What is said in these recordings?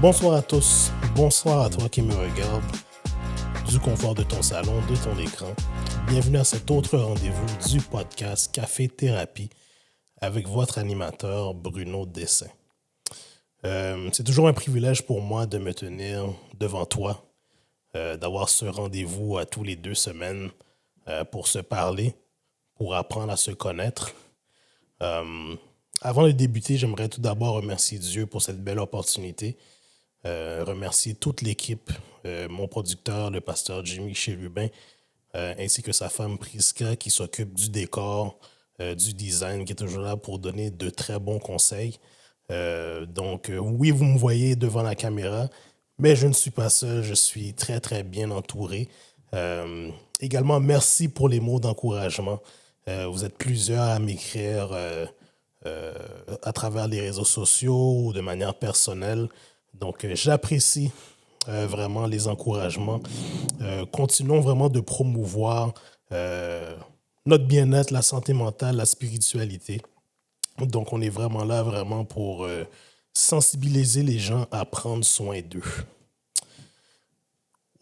Bonsoir à tous, bonsoir à toi qui me regarde du confort de ton salon, de ton écran. Bienvenue à cet autre rendez-vous du podcast Café Thérapie avec votre animateur Bruno Dessin. C'est toujours un privilège pour moi de me tenir devant toi, d'avoir ce rendez-vous à tous les 2 semaines pour se parler, pour apprendre à se connaître. Avant de débuter, j'aimerais tout d'abord remercier Dieu pour cette belle opportunité. Remercier toute l'équipe, mon producteur, le pasteur Jimmy Chérubin, ainsi que sa femme Priska qui s'occupe du décor, du design, qui est toujours là pour donner de très bons conseils. Oui, vous me voyez devant la caméra, mais je ne suis pas seul, je suis très, très bien entouré. Également, merci pour les mots d'encouragement. Vous êtes plusieurs à m'écrire à travers les réseaux sociaux ou de manière personnelle. Donc, j'apprécie vraiment les encouragements. Continuons vraiment de promouvoir notre bien-être, la santé mentale, la spiritualité. Donc, on est vraiment là vraiment pour sensibiliser les gens à prendre soin d'eux.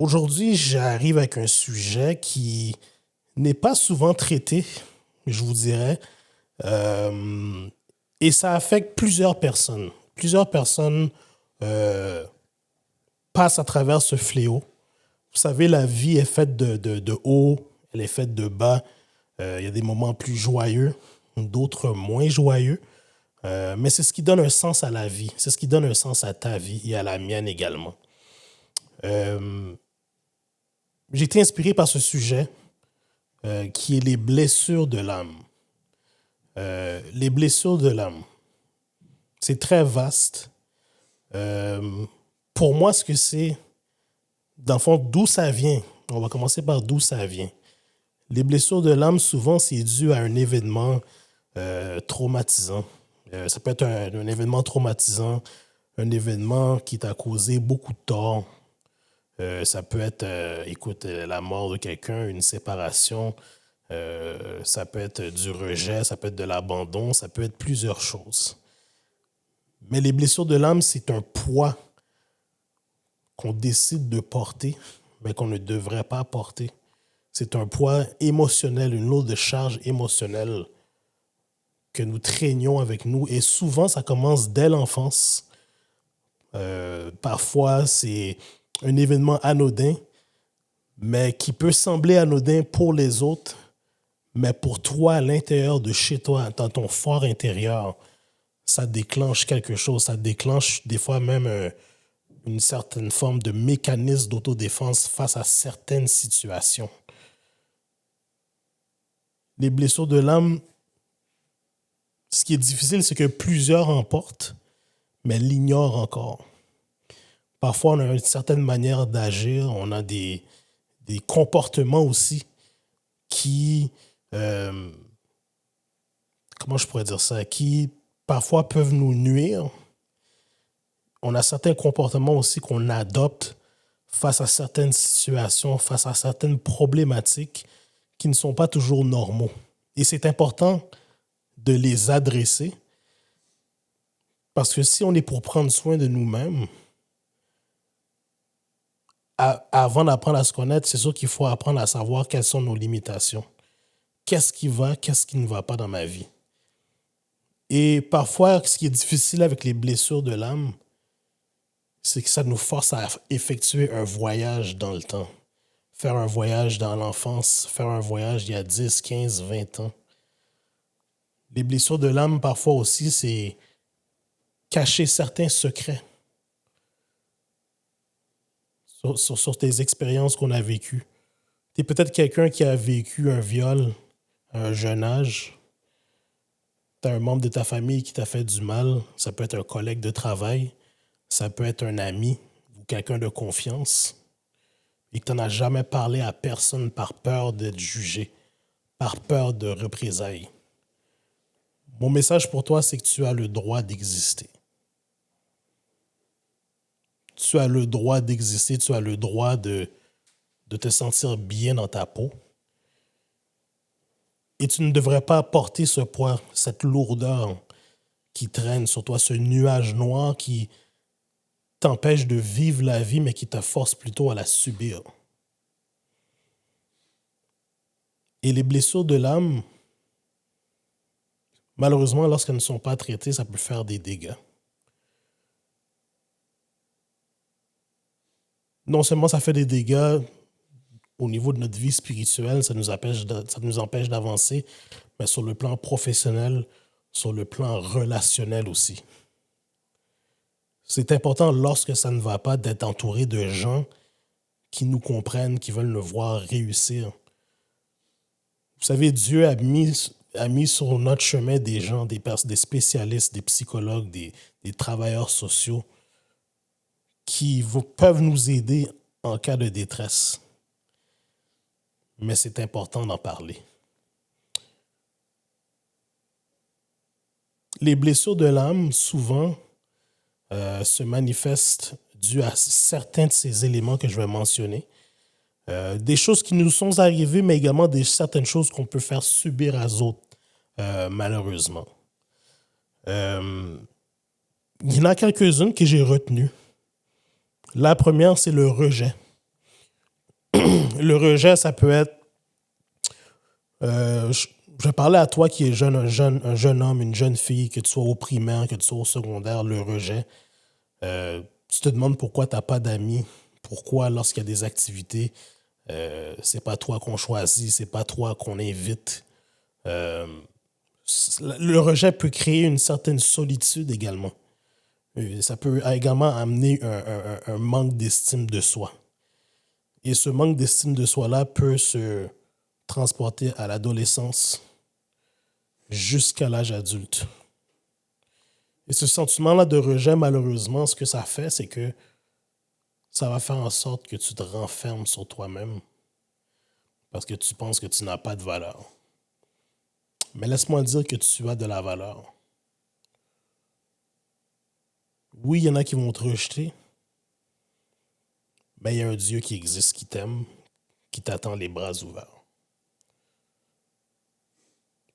Aujourd'hui, j'arrive avec un sujet qui n'est pas souvent traité, je vous dirais, et ça affecte plusieurs personnes. Plusieurs personnes passent à travers ce fléau. Vous savez, la vie est faite de haut, elle est faite de bas. Il y a des moments plus joyeux, d'autres moins joyeux. Mais c'est ce qui donne un sens à la vie. C'est ce qui donne un sens à ta vie et à la mienne également. J'ai été inspiré par ce sujet qui est les blessures de l'âme. Les blessures de l'âme. C'est très vaste. Pour moi, ce que c'est, dans le fond, d'où ça vient. On va commencer par d'où ça vient. Les blessures de l'âme, souvent, c'est dû à un événement traumatisant. Ça peut être un événement traumatisant, un événement qui t'a causé beaucoup de tort. Ça peut être, la mort de quelqu'un, une séparation. Ça peut être du rejet, ça peut être de l'abandon, ça peut être plusieurs choses. Mais les blessures de l'âme, c'est un poids qu'on décide de porter, mais qu'on ne devrait pas porter. C'est un poids émotionnel, une lourde charge émotionnelle que nous traînions avec nous. Et souvent, ça commence dès l'enfance. Parfois, c'est un événement anodin, mais qui peut sembler anodin pour les autres, mais pour toi, à l'intérieur de chez toi, dans ton fort intérieur, ça déclenche quelque chose. Ça déclenche des fois même une certaine forme de mécanisme d'autodéfense face à certaines situations. Les blessures de l'âme, ce qui est difficile, c'est que plusieurs en portent, mais l'ignorent encore. Parfois, on a une certaine manière d'agir, on a des comportements aussi qui, comment je pourrais dire ça, qui parfois peuvent nous nuire. On a certains comportements aussi qu'on adopte face à certaines situations, face à certaines problématiques qui ne sont pas toujours normaux. Et c'est important de les adresser parce que si on est pour prendre soin de nous-mêmes, avant d'apprendre à se connaître, c'est sûr qu'il faut apprendre à savoir quelles sont nos limitations. Qu'est-ce qui va, qu'est-ce qui ne va pas dans ma vie. Et parfois, ce qui est difficile avec les blessures de l'âme, c'est que ça nous force à effectuer un voyage dans le temps. Faire un voyage dans l'enfance, faire un voyage il y a 10, 15, 20 ans. Les blessures de l'âme, parfois aussi, c'est cacher certains secrets sur tes expériences qu'on a vécues. Tu es peut-être quelqu'un qui a vécu un viol à un jeune âge. Tu as un membre de ta famille qui t'a fait du mal. Ça peut être un collègue de travail. Ça peut être un ami ou quelqu'un de confiance. Et que tu n'en as jamais parlé à personne par peur d'être jugé, par peur de représailles. Mon message pour toi, c'est que tu as le droit d'exister. Tu as le droit d'exister, tu as le droit de te sentir bien dans ta peau. Et tu ne devrais pas porter ce poids, cette lourdeur qui traîne sur toi, ce nuage noir qui t'empêche de vivre la vie, mais qui te force plutôt à la subir. Et les blessures de l'âme, malheureusement, lorsqu'elles ne sont pas traitées, ça peut faire des dégâts. Non seulement ça fait des dégâts au niveau de notre vie spirituelle, ça nous empêche d'avancer, mais sur le plan professionnel, sur le plan relationnel aussi. C'est important, lorsque ça ne va pas, d'être entouré de gens qui nous comprennent, qui veulent nous voir réussir. Vous savez, Dieu a mis sur notre chemin des gens, des spécialistes, des psychologues, des travailleurs sociaux qui peuvent nous aider en cas de détresse. Mais c'est important d'en parler. Les blessures de l'âme, souvent, se manifestent dues à certains de ces éléments que je vais mentionner. Des choses qui nous sont arrivées, mais également certaines choses qu'on peut faire subir à d'autres, malheureusement. Il y en a quelques-unes que j'ai retenues. La première, c'est le rejet. Le rejet, ça peut être... je vais parler à toi qui es jeune, un jeune homme, une jeune fille, que tu sois au primaire, que tu sois au secondaire, le rejet. Tu te demandes pourquoi tu n'as pas d'amis, pourquoi lorsqu'il y a des activités, c'est pas toi qu'on choisit, c'est pas toi qu'on invite. Le rejet peut créer une certaine solitude également. Ça peut également amener un manque d'estime de soi. Et ce manque d'estime de soi-là peut se transporter à l'adolescence jusqu'à l'âge adulte. Et ce sentiment-là de rejet, malheureusement, ce que ça fait, c'est que ça va faire en sorte que tu te renfermes sur toi-même parce que tu penses que tu n'as pas de valeur. Mais laisse-moi dire que tu as de la valeur. Oui, il y en a qui vont te rejeter, mais il y a un Dieu qui existe, qui t'aime, qui t'attend les bras ouverts.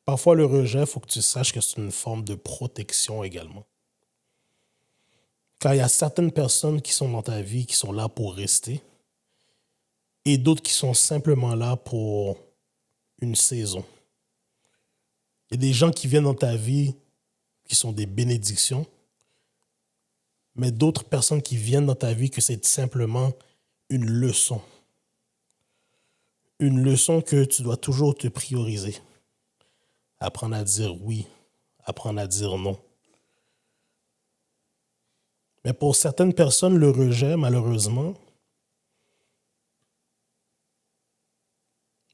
Parfois, le rejet, il faut que tu saches que c'est une forme de protection également. Car il y a certaines personnes qui sont dans ta vie, qui sont là pour rester, et d'autres qui sont simplement là pour une saison. Il y a des gens qui viennent dans ta vie qui sont des bénédictions, mais d'autres personnes qui viennent dans ta vie que c'est simplement une leçon. Une leçon que tu dois toujours te prioriser. Apprendre à dire oui, apprendre à dire non. Mais pour certaines personnes, le rejet, malheureusement,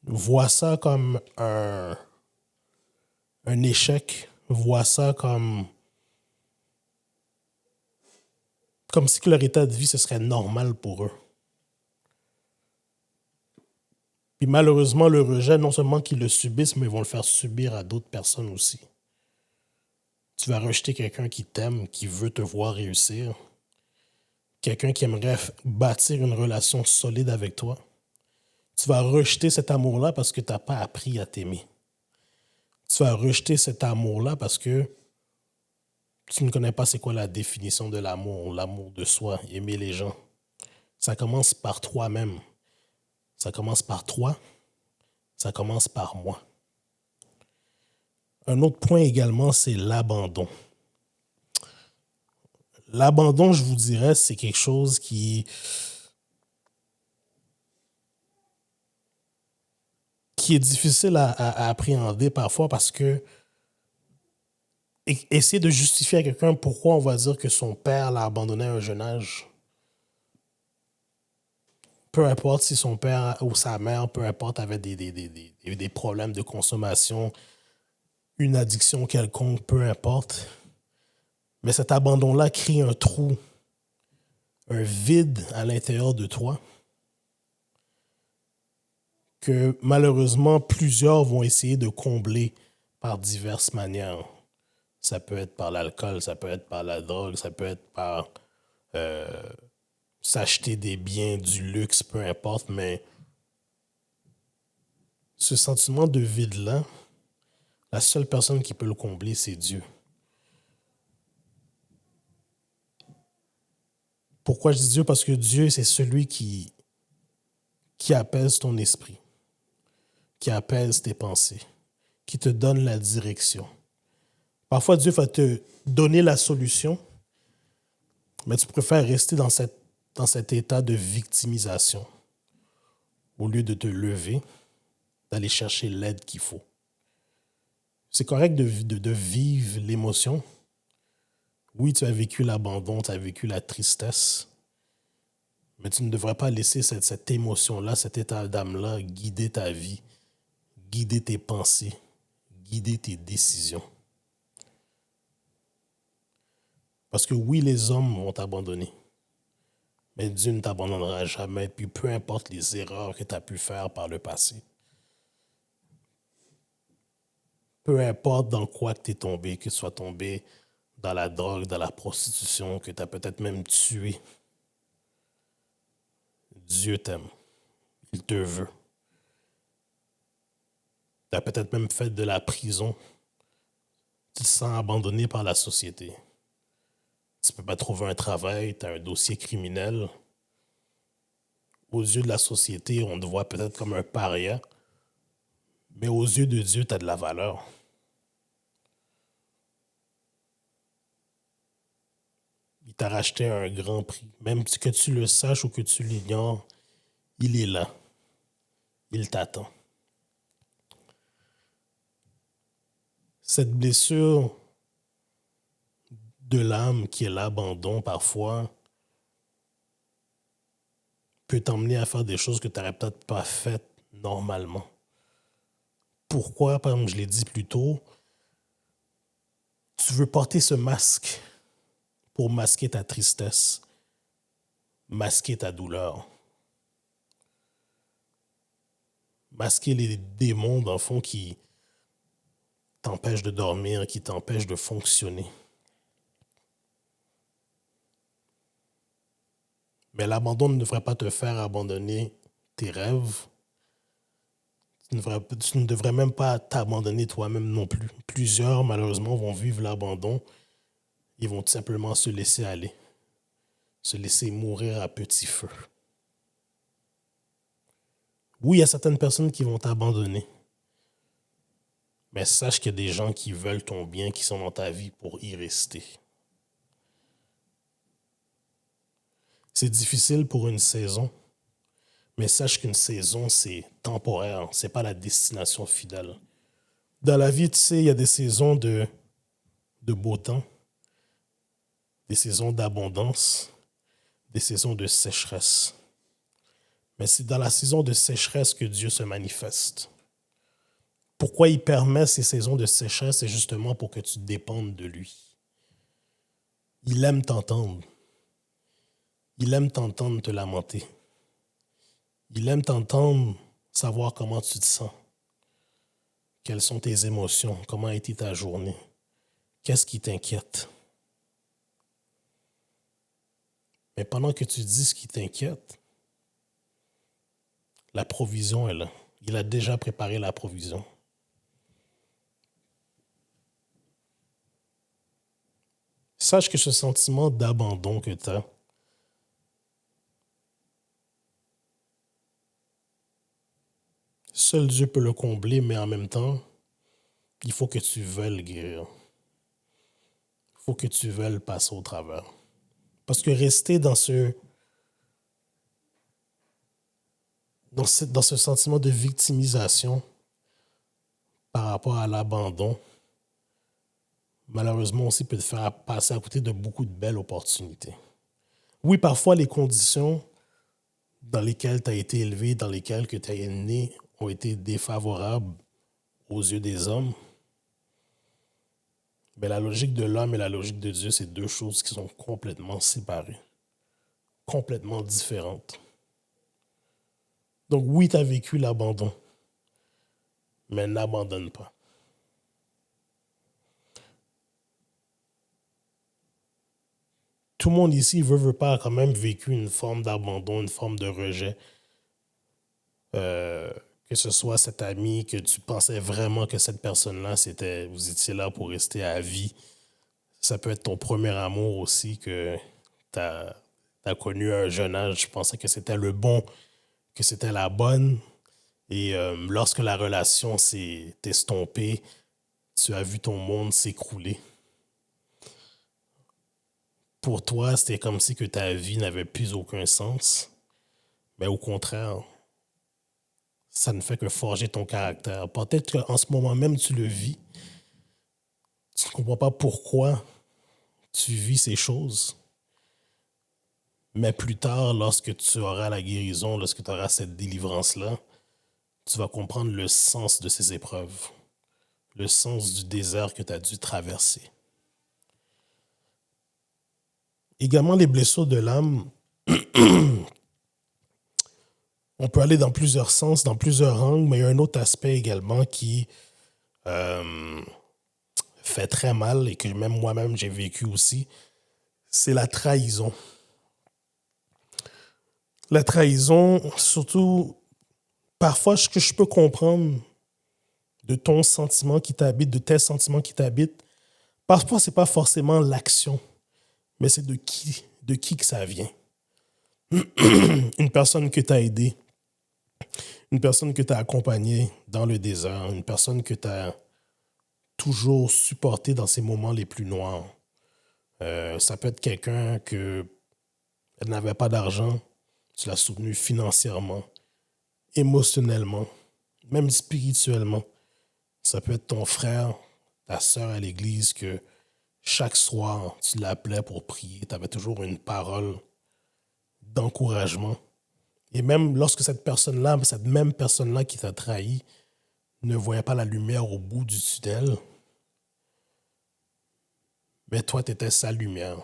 voit ça comme un échec, voit ça comme si que leur état de vie, ce serait normal pour eux. Puis malheureusement, le rejet, non seulement qu'ils le subissent, mais ils vont le faire subir à d'autres personnes aussi. Tu vas rejeter quelqu'un qui t'aime, qui veut te voir réussir, quelqu'un qui aimerait bâtir une relation solide avec toi. Tu vas rejeter cet amour-là parce que tu n'as pas appris à t'aimer. Tu vas rejeter cet amour-là parce que tu ne connais pas c'est quoi la définition de l'amour de soi, aimer les gens. Ça commence par toi-même. Ça commence par toi. Ça commence par moi. Un autre point également, c'est l'abandon. L'abandon, je vous dirais, c'est quelque chose qui est difficile à appréhender parfois parce que essayer de justifier à quelqu'un pourquoi on va dire que son père l'a abandonné à un jeune âge, peu importe si son père ou sa mère, peu importe, avait des problèmes de consommation, une addiction quelconque, peu importe, mais cet abandon-là crée un trou, un vide à l'intérieur de toi que malheureusement plusieurs vont essayer de combler par diverses manières. Ça peut être par l'alcool, ça peut être par la drogue, ça peut être par s'acheter des biens, du luxe, peu importe, mais ce sentiment de vide-là, la seule personne qui peut le combler, c'est Dieu. Pourquoi je dis Dieu? Parce que Dieu, c'est celui qui apaise ton esprit, qui apaise tes pensées, qui te donne la direction. Parfois, Dieu va te donner la solution, mais tu préfères rester dans cet état de victimisation au lieu de te lever, d'aller chercher l'aide qu'il faut. C'est correct de vivre l'émotion. Oui, tu as vécu l'abandon, tu as vécu la tristesse, mais tu ne devrais pas laisser cette émotion-là, cet état d'âme-là guider ta vie, guider tes pensées, guider tes décisions. Parce que oui, les hommes vont t'abandonner, mais Dieu ne t'abandonnera jamais, puis peu importe les erreurs que tu as pu faire par le passé. Peu importe dans quoi que tu es tombé, que tu sois tombé dans la drogue, dans la prostitution, que tu as peut-être même tué, Dieu t'aime. Il te veut. Tu as peut-être même fait de la prison. Tu te sens abandonné par la société. Tu ne peux pas trouver un travail, tu as un dossier criminel. Aux yeux de la société, on te voit peut-être comme un paria, mais aux yeux de Dieu, tu as de la valeur. Il t'a racheté à un grand prix. Même que tu le saches ou que tu l'ignores, il est là. Il t'attend. Cette blessure de l'âme qui est l'abandon parfois peut t'emmener à faire des choses que tu n'aurais peut-être pas faites normalement. Pourquoi? Comme je l'ai dit plus tôt, tu veux porter ce masque pour masquer ta tristesse, masquer ta douleur, masquer les démons, dans le fond, qui t'empêchent de dormir, qui t'empêchent de fonctionner. Mais l'abandon ne devrait pas te faire abandonner tes rêves. Tu ne devrais même pas t'abandonner toi-même non plus. Plusieurs, malheureusement, vont vivre l'abandon. Ils vont tout simplement se laisser aller, se laisser mourir à petit feu. Oui, il y a certaines personnes qui vont t'abandonner. Mais sache qu'il y a des gens qui veulent ton bien, qui sont dans ta vie pour y rester. C'est difficile pour une saison, mais sache qu'une saison, c'est temporaire. Ce n'est pas la destination fidèle. Dans la vie, tu sais, il y a des saisons de beau temps, des saisons d'abondance, des saisons de sécheresse. Mais c'est dans la saison de sécheresse que Dieu se manifeste. Pourquoi il permet ces saisons de sécheresse? C'est justement pour que tu dépendes de lui. Il aime t'entendre. Il aime t'entendre te lamenter. Il aime t'entendre savoir comment tu te sens. Quelles sont tes émotions? Comment a été ta journée? Qu'est-ce qui t'inquiète? Mais pendant que tu dis ce qui t'inquiète, la provision est là. Il a déjà préparé la provision. Sache que ce sentiment d'abandon que tu as, seul Dieu peut le combler, mais en même temps, il faut que tu veuilles guérir. Il faut que tu veuilles passer au travers. Parce que rester dans ce sentiment de victimisation par rapport à l'abandon, malheureusement aussi peut te faire passer à côté de beaucoup de belles opportunités. Oui, parfois les conditions dans lesquelles tu as été élevé, dans lesquelles tu es né, ont été défavorables aux yeux des hommes. Mais la logique de l'homme et la logique de Dieu, c'est deux choses qui sont complètement séparées, complètement différentes. Donc oui, tu as vécu l'abandon, mais n'abandonne pas. Tout le monde ici veut pas a quand même vécu une forme d'abandon, une forme de rejet. Que ce soit cet ami, que tu pensais vraiment que cette personne-là, vous étiez là pour rester à vie. Ça peut être ton premier amour aussi, que tu as as connu à un jeune âge, tu pensais que c'était le bon, que c'était la bonne. Et lorsque la relation s'est estompée, tu as vu ton monde s'écrouler. Pour toi, c'était comme si que ta vie n'avait plus aucun sens. Mais au contraire, ça ne fait que forger ton caractère. Peut-être qu'en ce moment même, tu le vis. Tu ne comprends pas pourquoi tu vis ces choses. Mais plus tard, lorsque tu auras la guérison, lorsque tu auras cette délivrance-là, tu vas comprendre le sens de ces épreuves, le sens du désert que tu as dû traverser. Également, les blessures de l'âme, on peut aller dans plusieurs sens, dans plusieurs angles, mais il y a un autre aspect également qui fait très mal et que même moi-même j'ai vécu aussi, c'est la trahison. La trahison, surtout, parfois, ce que je peux comprendre de ton sentiment qui t'habite, de tes sentiments qui t'habitent, parfois, c'est pas forcément l'action, mais c'est de qui que ça vient. Une personne que tu as aidée, une personne que tu as accompagnée dans le désert, une personne que tu as toujours supportée dans ces moments les plus noirs. Ça peut être quelqu'un que elle n'avait pas d'argent, tu l'as soutenu financièrement, émotionnellement, même spirituellement. Ça peut être ton frère, ta sœur à l'église que chaque soir, tu l'appelais pour prier. Tu avais toujours une parole d'encouragement. Et même lorsque cette même personne-là qui t'a trahi, ne voyait pas la lumière au bout du tunnel, mais toi, tu étais sa lumière.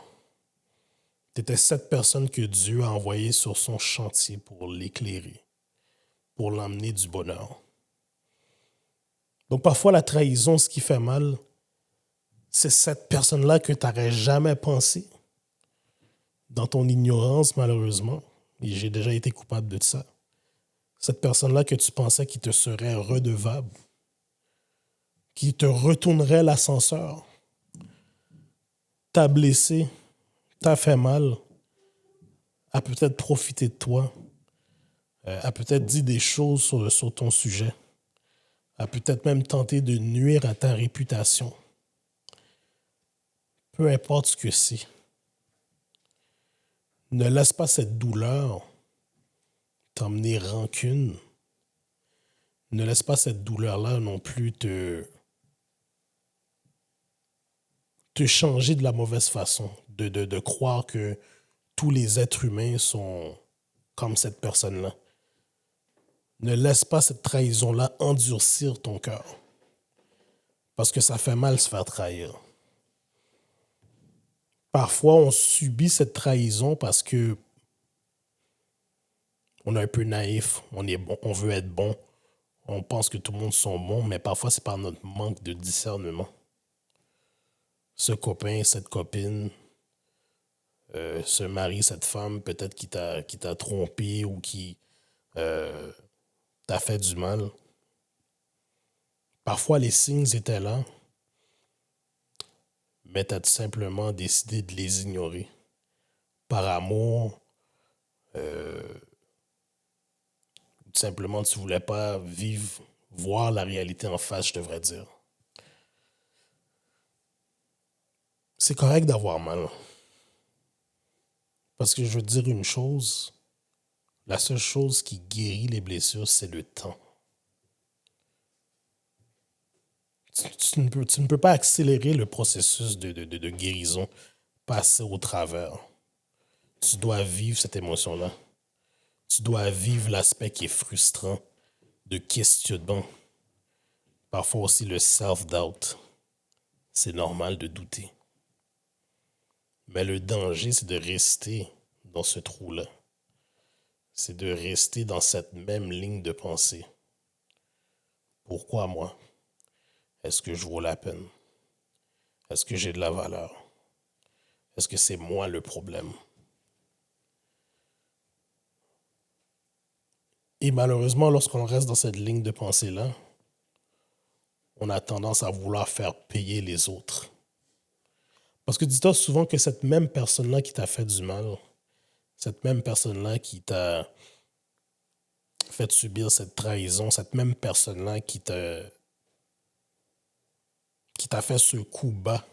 Tu étais cette personne que Dieu a envoyée sur son chantier pour l'éclairer, pour l'emmener du bonheur. Donc parfois, la trahison, ce qui fait mal, c'est cette personne-là que tu n'aurais jamais pensé, dans ton ignorance, malheureusement, et j'ai déjà été coupable de ça. Cette personne-là que tu pensais qui te serait redevable, qui te retournerait l'ascenseur, t'a blessé, t'a fait mal, a peut-être profité de toi, a peut-être dit des choses sur ton sujet, a peut-être même tenté de nuire à ta réputation. Peu importe ce que c'est. Ne laisse pas cette douleur t'emmener rancune. Ne laisse pas cette douleur-là non plus te changer de la mauvaise façon, de croire que tous les êtres humains sont comme cette personne-là. Ne laisse pas cette trahison-là endurcir ton cœur. Parce que ça fait mal se faire trahir. Parfois, on subit cette trahison parce que on est un peu naïf, on est bon, on veut être bon, on pense que tout le monde sont bons, mais parfois c'est par notre manque de discernement. Ce copain, cette copine, ce mari, cette femme, peut-être qui t'a trompé ou qui t'a fait du mal. Parfois, les signes étaient là, mais tu as tout simplement décidé de les ignorer. Par amour, tout simplement, tu ne voulais pas voir la réalité en face, je devrais dire. C'est correct d'avoir mal. Parce que je veux te dire une chose, la seule chose qui guérit les blessures, c'est le temps. Tu ne peux pas accélérer le processus de guérison, passer au travers. Tu dois vivre cette émotion-là. Tu dois vivre l'aspect qui est frustrant, de questionnement. Parfois aussi le self-doubt. C'est normal de douter. Mais le danger, c'est de rester dans ce trou-là. C'est de rester dans cette même ligne de pensée. Pourquoi moi? Est-ce que je vaux la peine? Est-ce que j'ai de la valeur? Est-ce que c'est moi le problème? Et malheureusement, lorsqu'on reste dans cette ligne de pensée-là, on a tendance à vouloir faire payer les autres. Parce que dis-toi souvent que cette même personne-là qui t'a fait du mal, Cette même personne-là qui t'a fait subir cette trahison, cette même personne-là qui t'a fait ce coup bas,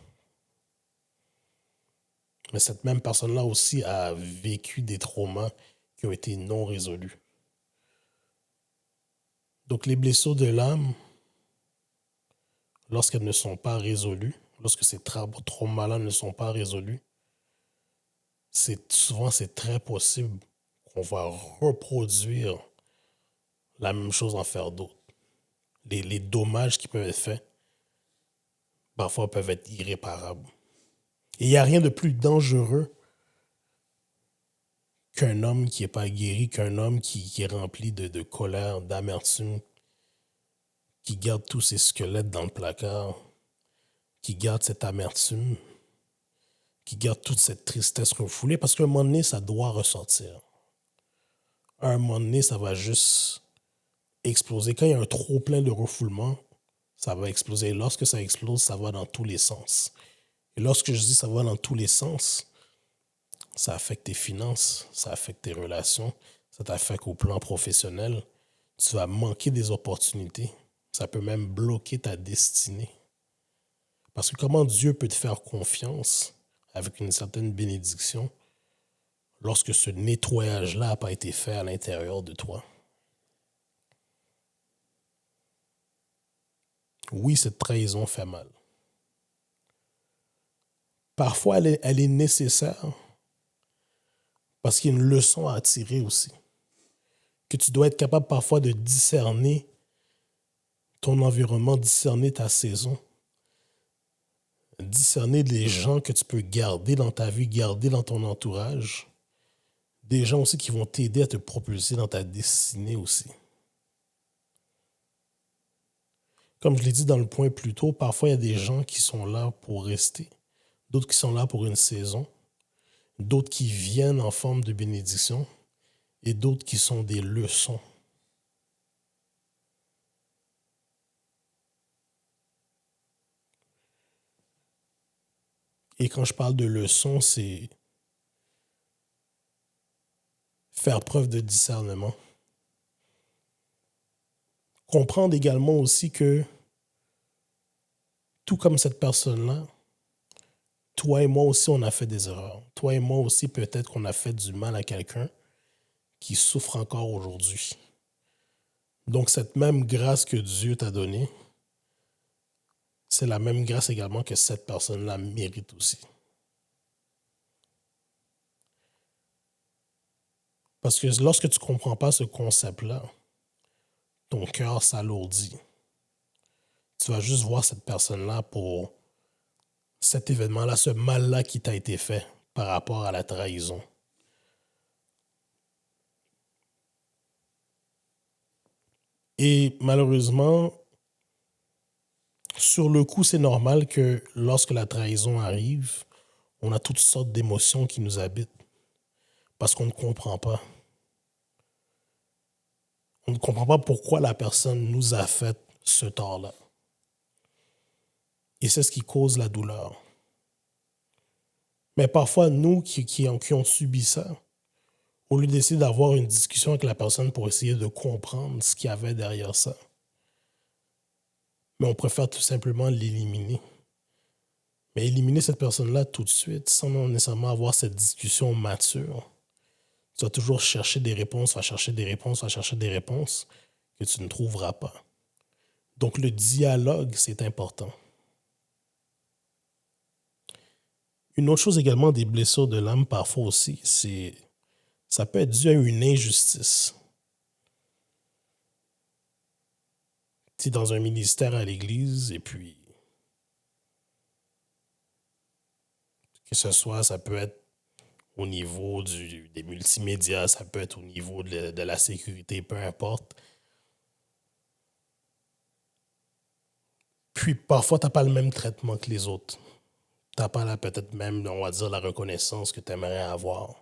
mais cette même personne-là aussi a vécu des traumas qui ont été non résolus. Donc les blessures de l'âme, lorsqu'elles ne sont pas résolues, lorsque ces traumas-là ne sont pas résolus, c'est très possible qu'on va reproduire la même chose envers d'autres. Les dommages qui peuvent être faits, parfois peuvent être irréparables. Et il n'y a rien de plus dangereux qu'un homme qui n'est pas guéri, qu'un homme qui est rempli de colère, d'amertume, qui garde tous ses squelettes dans le placard, qui garde cette amertume, qui garde toute cette tristesse refoulée, parce qu'à un moment donné, ça doit ressortir. À un moment donné, ça va juste exploser. Quand il y a un trop plein de refoulement, ça va exploser. Et lorsque ça explose, ça va dans tous les sens. Et lorsque je dis ça va dans tous les sens, ça affecte tes finances, ça affecte tes relations, ça t'affecte au plan professionnel. Tu vas manquer des opportunités. Ça peut même bloquer ta destinée. Parce que comment Dieu peut te faire confiance avec une certaine bénédiction lorsque ce nettoyage-là n'a pas été fait à l'intérieur de toi? Oui, cette trahison fait mal. Parfois, elle est nécessaire parce qu'il y a une leçon à tirer aussi. Que tu dois être capable parfois de discerner ton environnement, discerner ta saison, discerner les gens que tu peux garder dans ta vie, garder dans ton entourage, des gens aussi qui vont t'aider à te propulser dans ta destinée aussi. Comme je l'ai dit dans le point plus tôt, parfois il y a des gens qui sont là pour rester, d'autres qui sont là pour une saison, d'autres qui viennent en forme de bénédiction et d'autres qui sont des leçons. Et quand je parle de leçons, c'est faire preuve de discernement. Comprendre également aussi que, tout comme cette personne-là, toi et moi aussi, on a fait des erreurs. Toi et moi aussi, peut-être qu'on a fait du mal à quelqu'un qui souffre encore aujourd'hui. Donc, cette même grâce que Dieu t'a donnée, c'est la même grâce également que cette personne-là mérite aussi. Parce que lorsque tu ne comprends pas ce concept-là, ton cœur s'alourdit. Tu vas juste voir cette personne-là pour cet événement-là, ce mal-là qui t'a été fait par rapport à la trahison. Et malheureusement, sur le coup, c'est normal que lorsque la trahison arrive, on a toutes sortes d'émotions qui nous habitent parce qu'on ne comprend pas. On ne comprend pas pourquoi la personne nous a fait ce tort-là. Et c'est ce qui cause la douleur. Mais parfois, nous qui ont subi ça, au lieu d'essayer d'avoir une discussion avec la personne pour essayer de comprendre ce qu'il y avait derrière ça, mais on préfère tout simplement l'éliminer. Mais éliminer cette personne-là tout de suite, sans nécessairement avoir cette discussion mature, tu vas toujours chercher des réponses, va chercher des réponses, va chercher des réponses que tu ne trouveras pas. Donc le dialogue, c'est important. Une autre chose également des blessures de l'âme, parfois aussi, ça peut être dû à une injustice. Tu es dans un ministère à l'église et puis que ce soit, ça peut être au niveau des multimédias, ça peut être au niveau de la sécurité, peu importe. Puis parfois, tu n'as pas le même traitement que les autres. Tu n'as pas peut-être même, on va dire, la reconnaissance que tu aimerais avoir.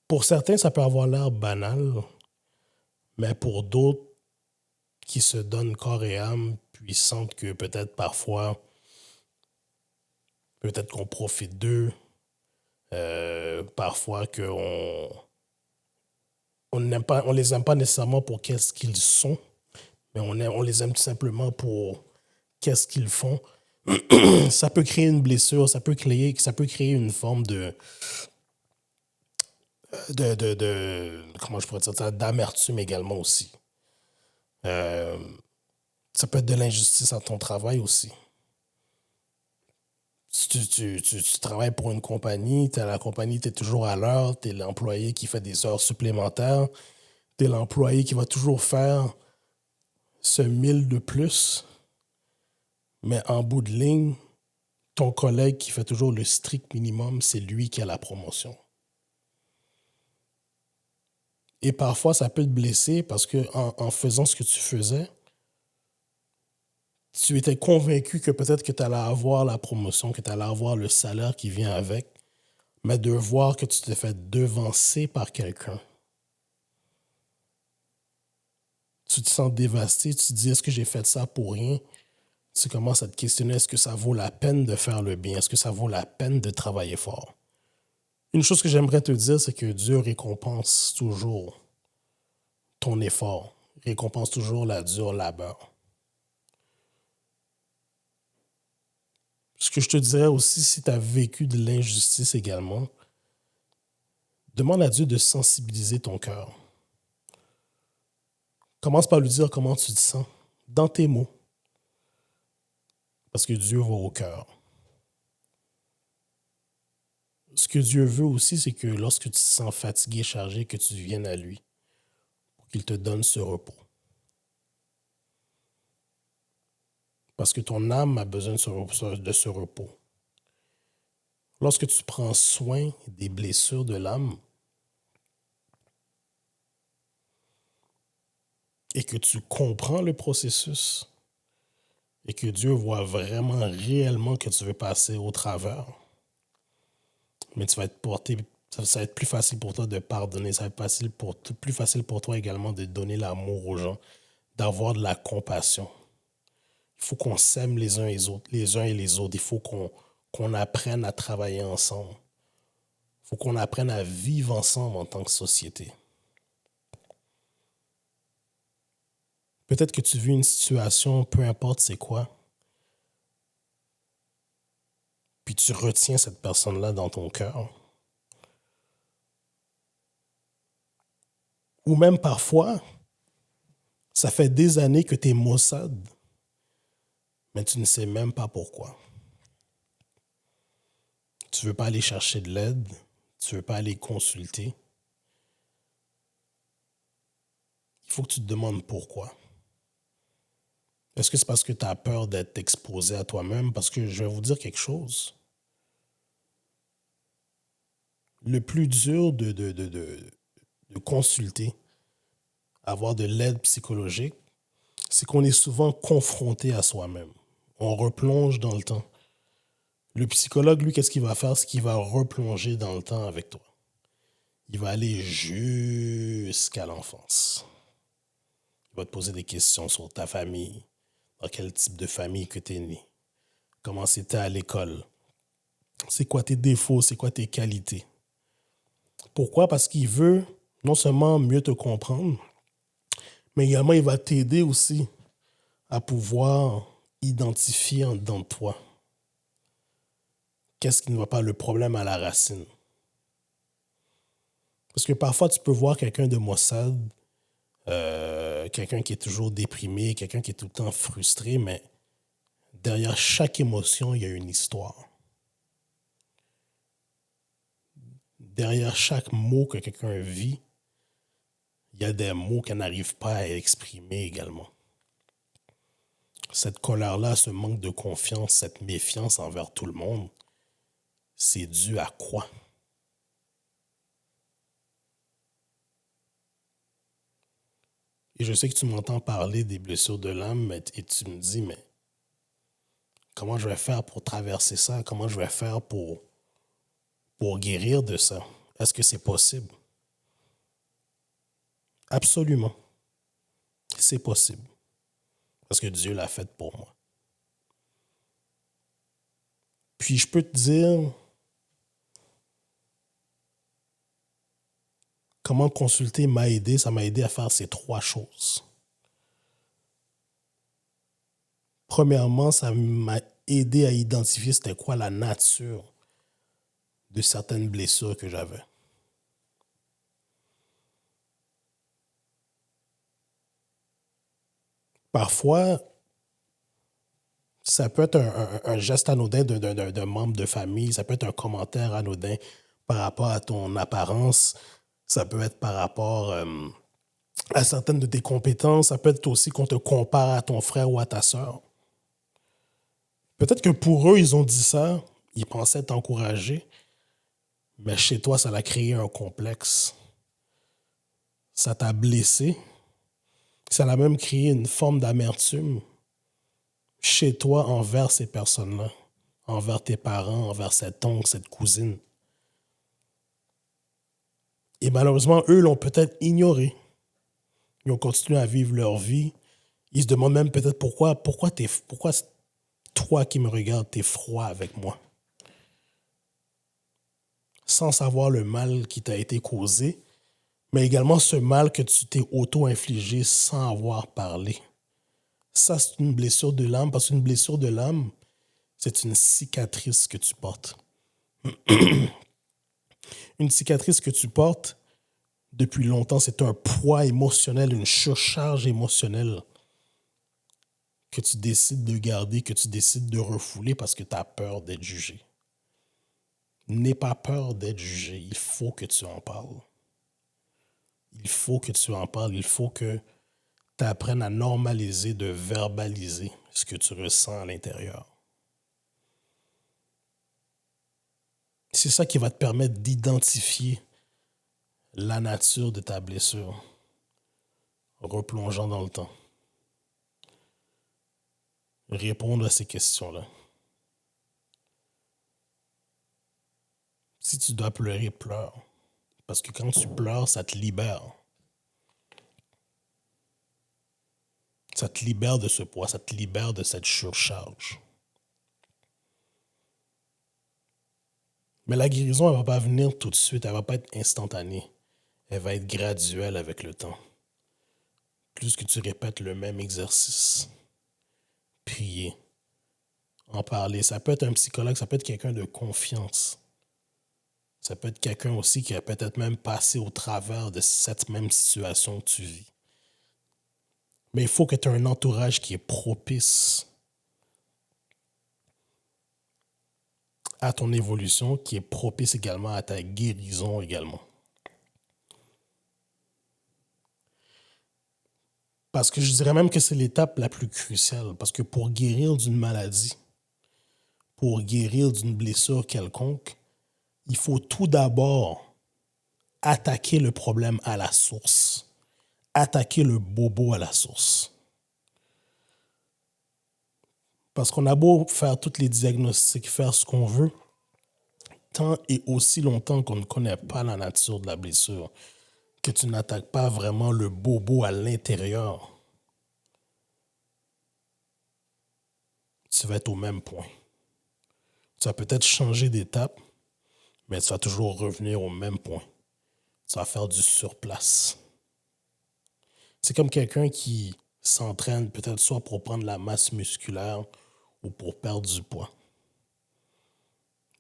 Pour certains, ça peut avoir l'air banal, mais pour d'autres qui se donnent corps et âme, puis sentent que peut-être parfois, peut-être qu'on profite d'eux, Parfois on les aime pas nécessairement pour qu'est-ce qu'ils sont, mais on les aime tout simplement pour qu'est-ce qu'ils font. Ça peut créer une blessure, ça peut créer une forme comment je pourrais dire ça, d'amertume également aussi. Euh, Ça peut être de l'injustice à ton travail aussi. Si tu travailles pour une compagnie, tu es à la compagnie, tu es toujours à l'heure, tu es l'employé qui fait des heures supplémentaires, tu es l'employé qui va toujours faire ce 1000 de plus, mais en bout de ligne, ton collègue qui fait toujours le strict minimum, c'est lui qui a la promotion. Et parfois, ça peut te blesser parce que en faisant ce que tu faisais, tu étais convaincu que peut-être que tu allais avoir la promotion, que tu allais avoir le salaire qui vient avec, mais de voir que tu t'es fait devancer par quelqu'un, tu te sens dévasté, tu te dis, est-ce que j'ai fait ça pour rien? Tu commences à te questionner, est-ce que ça vaut la peine de faire le bien? Est-ce que ça vaut la peine de travailler fort? Une chose que j'aimerais te dire, c'est que Dieu récompense toujours ton effort, récompense toujours la dure labeur. Ce que je te dirais aussi, si tu as vécu de l'injustice également, demande à Dieu de sensibiliser ton cœur. Commence par lui dire comment tu te sens, dans tes mots, parce que Dieu voit au cœur. Ce que Dieu veut aussi, c'est que lorsque tu te sens fatigué, chargé, que tu viennes à lui, pour qu'il te donne ce repos. Parce que ton âme a besoin de ce repos. Lorsque tu prends soin des blessures de l'âme et que tu comprends le processus et que Dieu voit vraiment, réellement que tu veux passer au travers, mais tu vas être porté, ça va être plus facile pour toi de pardonner, ça va être plus facile pour toi également de donner l'amour aux gens, d'avoir de la compassion. Il faut qu'on s'aime les uns et les autres. Il faut qu'on apprenne à travailler ensemble. Il faut qu'on apprenne à vivre ensemble en tant que société. Peut-être que tu vis une situation, peu importe c'est quoi, puis tu retiens cette personne-là dans ton cœur. Ou même parfois, ça fait des années que tu es maussade, mais tu ne sais même pas pourquoi. Tu ne veux pas aller chercher de l'aide, tu ne veux pas aller consulter. Il faut que tu te demandes pourquoi. Est-ce que c'est parce que tu as peur d'être exposé à toi-même? Parce que je vais vous dire quelque chose. Le plus dur de consulter, avoir de l'aide psychologique, c'est qu'on est souvent confronté à soi-même. On replonge dans le temps. Le psychologue, lui, qu'est-ce qu'il va faire? C'est qu'il va replonger dans le temps avec toi. Il va aller jusqu'à l'enfance. Il va te poser des questions sur ta famille, dans quel type de famille que tu es né, comment c'était à l'école, c'est quoi tes défauts, c'est quoi tes qualités. Pourquoi? Parce qu'il veut non seulement mieux te comprendre, mais également il va t'aider aussi à pouvoir identifier en dedans de toi qu'est-ce qui ne va pas, le problème à la racine. Parce que parfois, tu peux voir quelqu'un de maussade, quelqu'un qui est toujours déprimé, quelqu'un qui est tout le temps frustré, mais derrière chaque émotion, il y a une histoire. Derrière chaque mot que quelqu'un vit, il y a des mots qu'elle n'arrive pas à exprimer également. Cette colère-là, ce manque de confiance, cette méfiance envers tout le monde, c'est dû à quoi? Et je sais que tu m'entends parler des blessures de l'âme et tu me dis, mais comment je vais faire pour traverser ça? Comment je vais faire pour guérir de ça? Est-ce que c'est possible? Absolument. C'est possible. Parce que Dieu l'a fait pour moi. Puis je peux te dire, comment consulter m'a aidé. Ça m'a aidé à faire ces 3 choses. Premièrement, ça m'a aidé à identifier c'était quoi la nature de certaines blessures que j'avais. Parfois, ça peut être un geste anodin d'un membre de famille, ça peut être un commentaire anodin par rapport à ton apparence, ça peut être par rapport à certaines de tes compétences, ça peut être aussi qu'on te compare à ton frère ou à ta sœur. Peut-être que pour eux, ils ont dit ça, ils pensaient t'encourager, mais chez toi, ça a créé un complexe. Ça t'a blessé. Ça a même créé une forme d'amertume chez toi envers ces personnes-là, envers tes parents, envers cet oncle, cette cousine. Et malheureusement, eux l'ont peut-être ignoré. Ils ont continué à vivre leur vie. Ils se demandent même peut-être pourquoi toi qui me regardes, t'es froid avec moi. Sans savoir le mal qui t'a été causé, mais également ce mal que tu t'es auto-infligé sans avoir parlé. Ça, c'est une blessure de l'âme, parce qu'une blessure de l'âme, c'est une cicatrice que tu portes. Une cicatrice que tu portes depuis longtemps, c'est un poids émotionnel, une surcharge émotionnelle que tu décides de garder, que tu décides de refouler parce que tu as peur d'être jugé. N'aie pas peur d'être jugé, il faut que tu en parles. Il faut que tu en parles, il faut que tu apprennes à normaliser, de verbaliser ce que tu ressens à l'intérieur. C'est ça qui va te permettre d'identifier la nature de ta blessure, replongeant dans le temps. Répondre à ces questions-là. Si tu dois pleurer, pleure. Parce que quand tu pleures, ça te libère. Ça te libère de ce poids, ça te libère de cette surcharge. Mais la guérison, elle ne va pas venir tout de suite, elle ne va pas être instantanée. Elle va être graduelle avec le temps. Plus que tu répètes le même exercice, prier, en parler. Ça peut être un psychologue, ça peut être quelqu'un de confiance. Ça peut être quelqu'un aussi qui a peut-être même passé au travers de cette même situation que tu vis. Mais il faut que tu aies un entourage qui est propice à ton évolution, qui est propice également à ta guérison également. Parce que je dirais même que c'est l'étape la plus cruciale. Parce que pour guérir d'une maladie, pour guérir d'une blessure quelconque, il faut tout d'abord attaquer le problème à la source. Attaquer le bobo à la source. Parce qu'on a beau faire tous les diagnostics, faire ce qu'on veut, tant et aussi longtemps qu'on ne connaît pas la nature de la blessure, que tu n'attaques pas vraiment le bobo à l'intérieur, tu vas être au même point. Tu vas peut-être changer d'étape, mais tu vas toujours revenir au même point. Tu vas faire du surplace. C'est comme quelqu'un qui s'entraîne peut-être soit pour prendre la masse musculaire ou pour perdre du poids.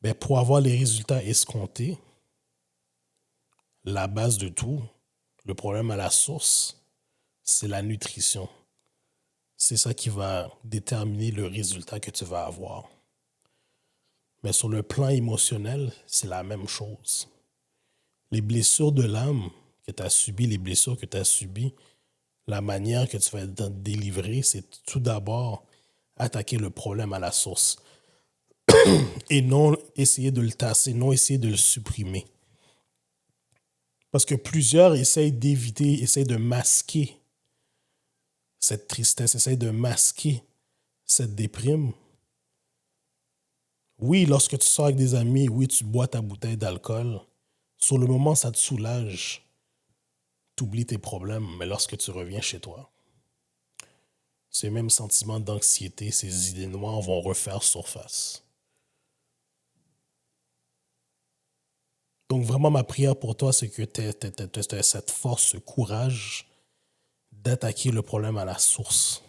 Mais pour avoir les résultats escomptés, la base de tout, le problème à la source, c'est la nutrition. C'est ça qui va déterminer le résultat que tu vas avoir. Mais sur le plan émotionnel, c'est la même chose. Les blessures de l'âme que tu as subies, les blessures que tu as subies, la manière que tu vas être délivré, c'est tout d'abord attaquer le problème à la source et non essayer de le tasser, non essayer de le supprimer. Parce que plusieurs essayent d'éviter, essayent de masquer cette tristesse, essayent de masquer cette déprime. Oui, lorsque tu sors avec des amis, oui, tu bois ta bouteille d'alcool. Sur le moment, ça te soulage. Tu oublies tes problèmes, mais lorsque tu reviens chez toi, ces mêmes sentiments d'anxiété, ces idées noires vont refaire surface. Donc, vraiment, ma prière pour toi, c'est que tu aies cette force, ce courage d'attaquer le problème à la source.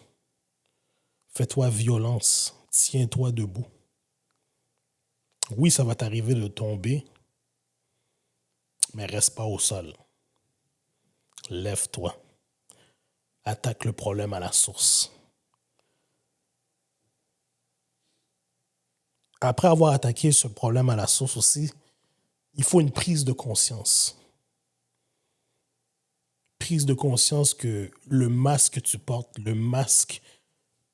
Fais-toi violence. Tiens-toi debout. Oui, ça va t'arriver de tomber, mais reste pas au sol. Lève-toi. Attaque le problème à la source. Après avoir attaqué ce problème à la source aussi, il faut une prise de conscience. Prise de conscience que le masque que tu portes, le masque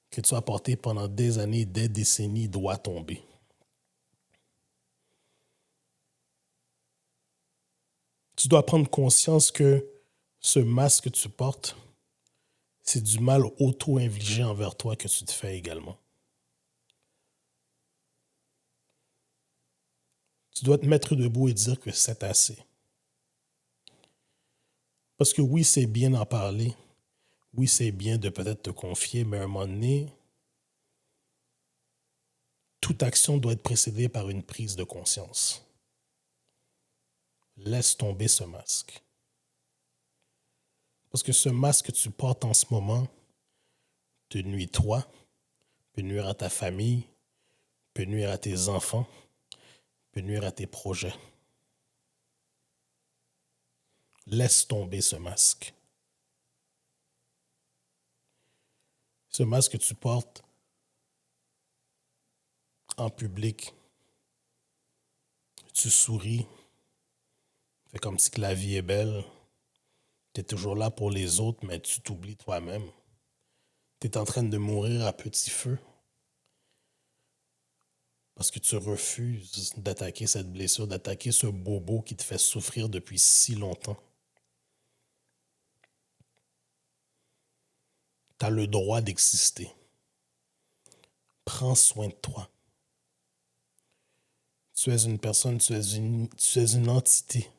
que tu as porté pendant des années, des décennies, doit tomber. Tu dois prendre conscience que ce masque que tu portes, c'est du mal auto-infligé envers toi que tu te fais également. Tu dois te mettre debout et dire que c'est assez. Parce que oui, c'est bien d'en parler. Oui, c'est bien de peut-être te confier, mais à un moment donné, toute action doit être précédée par une prise de conscience. Laisse tomber ce masque. Parce que ce masque que tu portes en ce moment te nuit toi, peut nuire à ta famille, peut nuire à tes enfants, peut nuire à tes projets. Laisse tomber ce masque. Ce masque que tu portes en public, tu souris, fais comme si que la vie est belle, tu es toujours là pour les autres, mais tu t'oublies toi-même. Tu es en train de mourir à petit feu parce que tu refuses d'attaquer cette blessure, d'attaquer ce bobo qui te fait souffrir depuis si longtemps. Tu as le droit d'exister. Prends soin de toi. Tu es une personne, tu es une entité.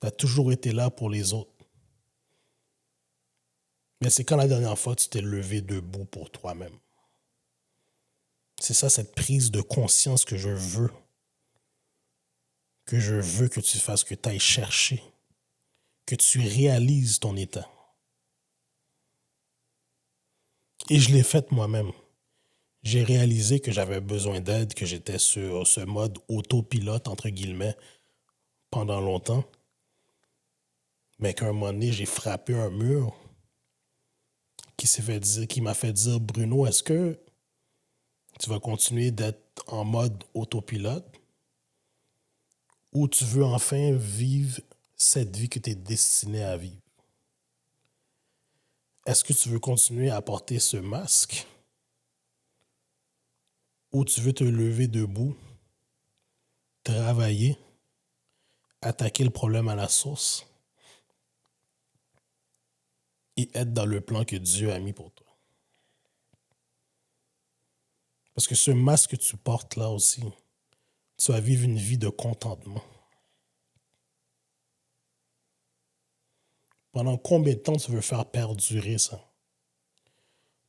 Tu as toujours été là pour les autres. Mais c'est quand la dernière fois tu t'es levé debout pour toi-même. C'est ça, cette prise de conscience que je veux. Que je veux que tu fasses, que tu ailles chercher. Que tu réalises ton état. Et je l'ai fait moi-même. J'ai réalisé que j'avais besoin d'aide, que j'étais sur ce mode autopilote, entre guillemets, pendant longtemps. Mais qu'à un moment donné, j'ai frappé un mur qui m'a fait dire, Bruno, est-ce que tu vas continuer d'être en mode autopilote ou tu veux enfin vivre cette vie que tu es destiné à vivre? Est-ce que tu veux continuer à porter ce masque ou tu veux te lever debout, travailler, attaquer le problème à la source et être dans le plan que Dieu a mis pour toi? Parce que ce masque que tu portes là aussi, tu vas vivre une vie de contentement. Pendant combien de temps tu veux faire perdurer ça?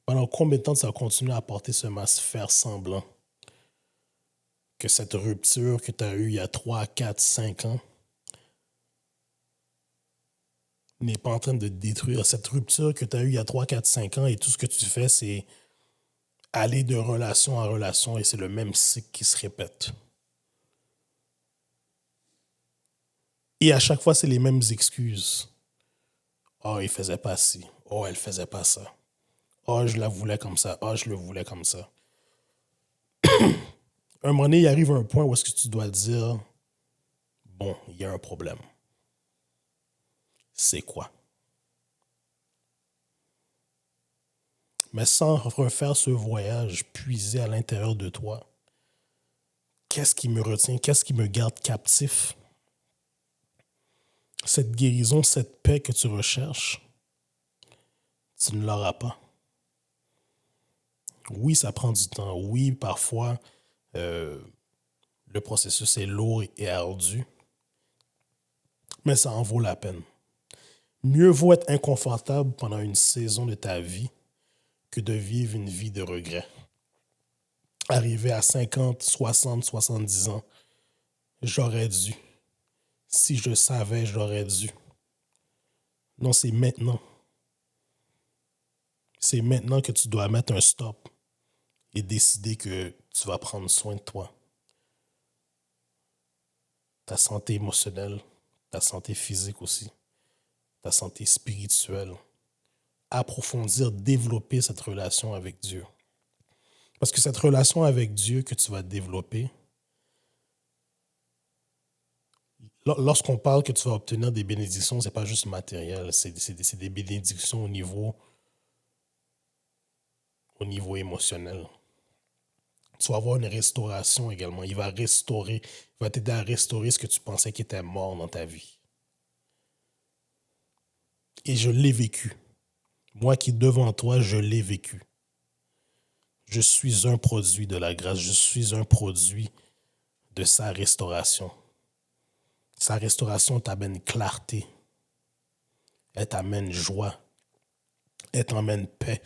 Pendant combien de temps tu vas continuer à porter ce masque, faire semblant que cette rupture que tu as eue il y a 3, 4, 5 ans n'est pas en train de détruire cette rupture que tu as eue il y a 3, 4, 5 ans et tout ce que tu fais, c'est aller de relation en relation et c'est le même cycle qui se répète. Et à chaque fois, c'est les mêmes excuses. Oh, il faisait pas ci. Oh, elle faisait pas ça. Oh, je la voulais comme ça. Oh, je le voulais comme ça. Un moment donné, il arrive un point où est-ce que tu dois dire, bon, il y a un problème. C'est quoi? Mais sans refaire ce voyage, puiser à l'intérieur de toi, qu'est-ce qui me retient? Qu'est-ce qui me garde captif? Cette guérison, cette paix que tu recherches, tu ne l'auras pas. Oui, ça prend du temps. Oui, parfois, le processus est lourd et ardu, mais ça en vaut la peine. Mieux vaut être inconfortable pendant une saison de ta vie que de vivre une vie de regret. Arriver à 50, 60, 70 ans, j'aurais dû. Si je savais, j'aurais dû. Non, c'est maintenant. C'est maintenant que tu dois mettre un stop et décider que tu vas prendre soin de toi. Ta santé émotionnelle, ta santé physique aussi, ta santé spirituelle. Approfondir, développer cette relation avec Dieu. Parce que cette relation avec Dieu que tu vas développer, lorsqu'on parle que tu vas obtenir des bénédictions, c'est pas juste matériel, c'est des bénédictions au niveau émotionnel. Tu vas avoir une restauration également. Il va t'aider à restaurer ce que tu pensais qui était mort dans ta vie. Et je l'ai vécu. Moi qui devant toi, je l'ai vécu. Je suis un produit de la grâce. Je suis un produit de sa restauration. Sa restauration t'amène clarté. Elle t'amène joie. Elle t'emmène paix.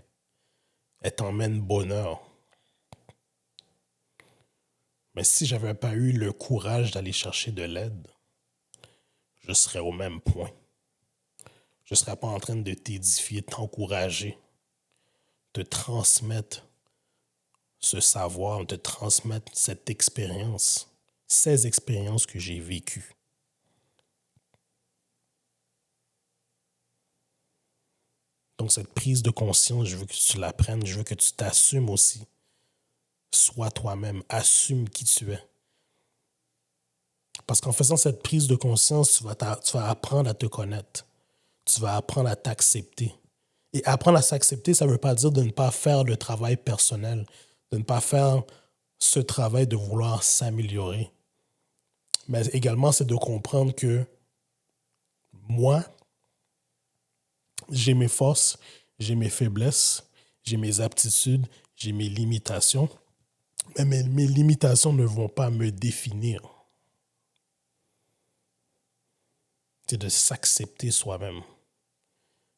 Elle t'emmène bonheur. Mais si je n'avais pas eu le courage d'aller chercher de l'aide, je serais au même point. Je ne serais pas en train de t'édifier, t'encourager, te transmettre ce savoir, te transmettre cette expérience, ces expériences que j'ai vécues. Donc cette prise de conscience, je veux que tu la prennes, je veux que tu t'assumes aussi. Sois toi-même, assume qui tu es. Parce qu'en faisant cette prise de conscience, tu vas apprendre à te connaître. Tu vas apprendre à t'accepter. Et apprendre à s'accepter, ça ne veut pas dire de ne pas faire le travail personnel, de ne pas faire ce travail de vouloir s'améliorer. Mais également, c'est de comprendre que moi, j'ai mes forces, j'ai mes faiblesses, j'ai mes aptitudes, j'ai mes limitations. Mais mes limitations ne vont pas me définir. C'est de s'accepter soi-même.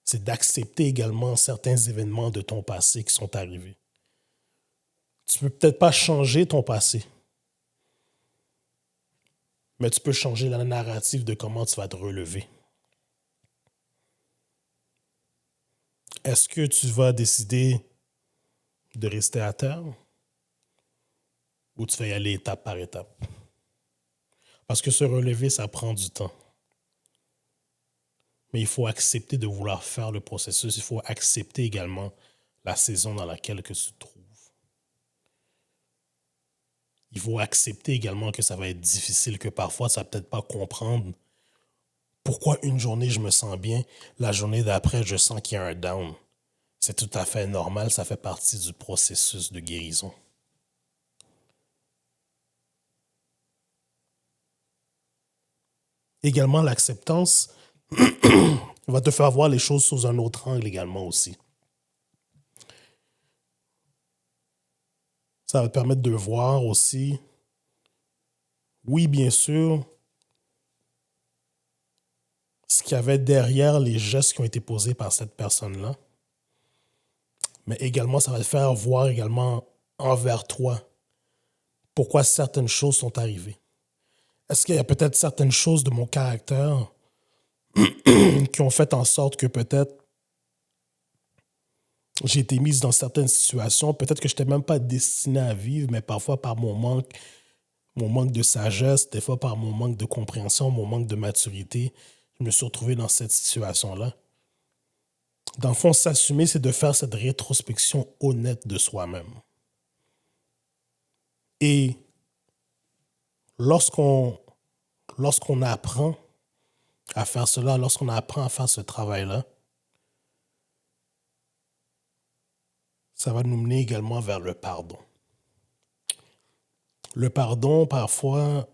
C'est d'accepter également certains événements de ton passé qui sont arrivés. Tu ne peux peut-être pas changer ton passé, mais tu peux changer la narrative de comment tu vas te relever. Est-ce que tu vas décider de rester à terre ou tu vas y aller étape par étape? Parce que se relever, ça prend du temps. Mais il faut accepter de vouloir faire le processus. Il faut accepter également la saison dans laquelle que tu te trouves. Il faut accepter également que ça va être difficile, que parfois, ça ne va peut-être pas comprendre pourquoi une journée, je me sens bien, la journée d'après, je sens qu'il y a un down. C'est tout à fait normal, ça fait partie du processus de guérison. Également, l'acceptance va te faire voir les choses sous un autre angle également aussi. Ça va te permettre de voir aussi, oui, bien sûr, ce qu'il y avait derrière les gestes qui ont été posés par cette personne-là. Mais également, ça va te faire voir également envers toi pourquoi certaines choses sont arrivées. Est-ce qu'il y a peut-être certaines choses de mon caractère qui ont fait en sorte que peut-être j'ai été mise dans certaines situations, peut-être que je n'étais même pas destiné à vivre, mais parfois par mon manque de sagesse, des fois par mon manque de compréhension, mon manque de maturité, je me suis retrouvé dans cette situation-là. Dans le fond, s'assumer, c'est de faire cette rétrospection honnête de soi-même. Et lorsqu'on apprend à faire cela, lorsqu'on apprend à faire ce travail-là, ça va nous mener également vers le pardon. Le pardon, parfois,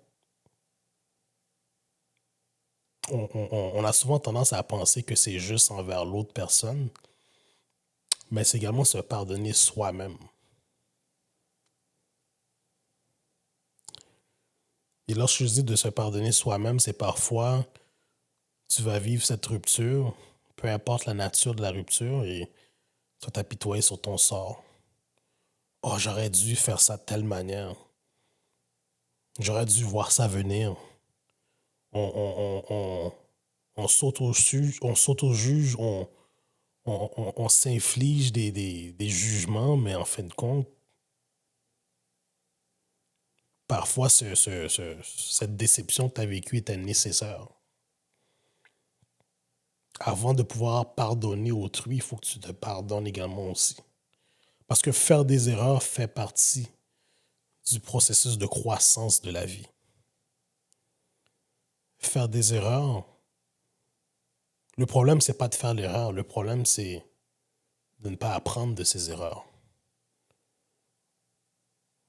on a souvent tendance à penser que c'est juste envers l'autre personne, mais c'est également se pardonner soi-même. Et lorsque je dis de se pardonner soi-même, c'est parfois, tu vas vivre cette rupture, peu importe la nature de la rupture, et tu vas t'apitoyer sur ton sort. Oh, j'aurais dû faire ça de telle manière. J'aurais dû voir ça venir. on, on s'auto-juge, on s'inflige des jugements, mais en fin de compte, parfois cette déception que tu as vécue était nécessaire. Avant de pouvoir pardonner autrui, il faut que tu te pardonnes également aussi. Parce que faire des erreurs fait partie du processus de croissance de la vie. Faire des erreurs, le problème, c'est pas de faire l'erreur. Le problème, c'est de ne pas apprendre de ces erreurs.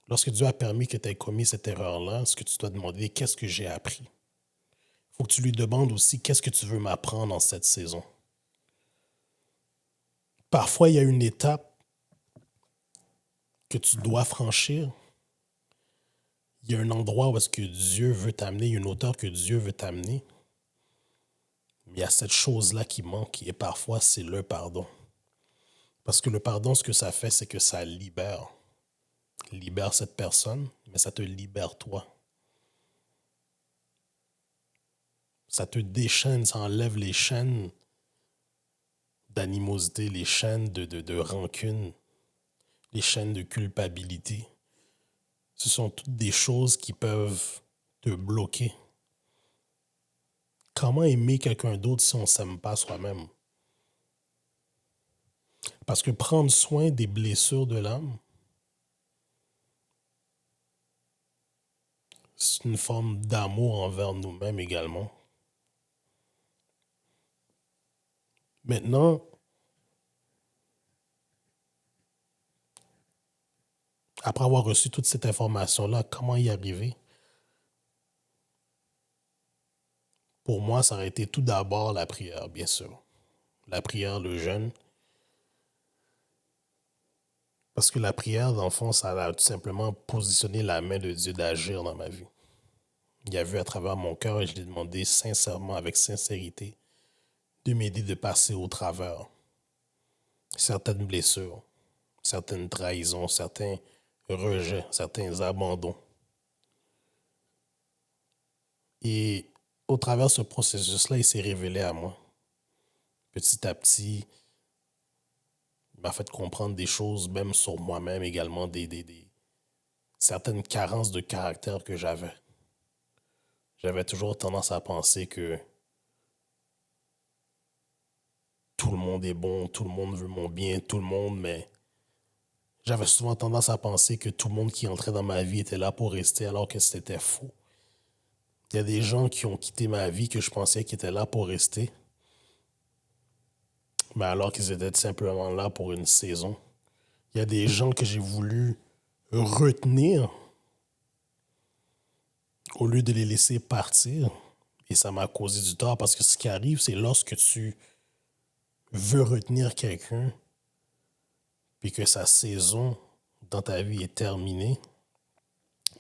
Lorsque Dieu a permis que tu aies commis cette erreur-là, ce que tu dois demander, qu'est-ce que j'ai appris? Il faut que tu lui demandes aussi, qu'est-ce que tu veux m'apprendre en cette saison? Parfois, il y a une étape que tu dois franchir. Il y a un endroit où est-ce que Dieu veut t'amener, il y a une hauteur que Dieu veut t'amener. Mais il y a cette chose-là qui manque et parfois, c'est le pardon. Parce que le pardon, ce que ça fait, c'est que ça libère. Libère cette personne, mais ça te libère toi. Ça te déchaîne, ça enlève les chaînes d'animosité, les chaînes de rancune, les chaînes de culpabilité. Ce sont toutes des choses qui peuvent te bloquer. Comment aimer quelqu'un d'autre si on ne s'aime pas soi-même? Parce que prendre soin des blessures de l'âme, c'est une forme d'amour envers nous-mêmes également. Maintenant, après avoir reçu toute cette information-là, comment y arriver? Pour moi, ça aurait été tout d'abord la prière, bien sûr. La prière, le jeûne. Parce que la prière, dans le fond, ça a tout simplement positionné la main de Dieu d'agir dans ma vie. Il a vu à travers mon cœur et je lui ai demandé sincèrement, avec sincérité, de m'aider de passer au travers certaines blessures, certaines trahisons, certains rejets, certains abandons. Et au travers de ce processus-là, il s'est révélé à moi. Petit à petit, il m'a fait comprendre des choses, même sur moi-même également, certaines carences de caractère que j'avais. J'avais toujours tendance à penser que tout le monde est bon, tout le monde veut mon bien, tout le monde, mais j'avais souvent tendance à penser que tout le monde qui entrait dans ma vie était là pour rester alors que c'était faux. Il y a des gens qui ont quitté ma vie que je pensais qu'ils étaient là pour rester, mais alors qu'ils étaient simplement là pour une saison. Il y a des gens que j'ai voulu retenir au lieu de les laisser partir. Et ça m'a causé du tort parce que ce qui arrive, c'est lorsque tu veux retenir quelqu'un puis que sa saison dans ta vie est terminée,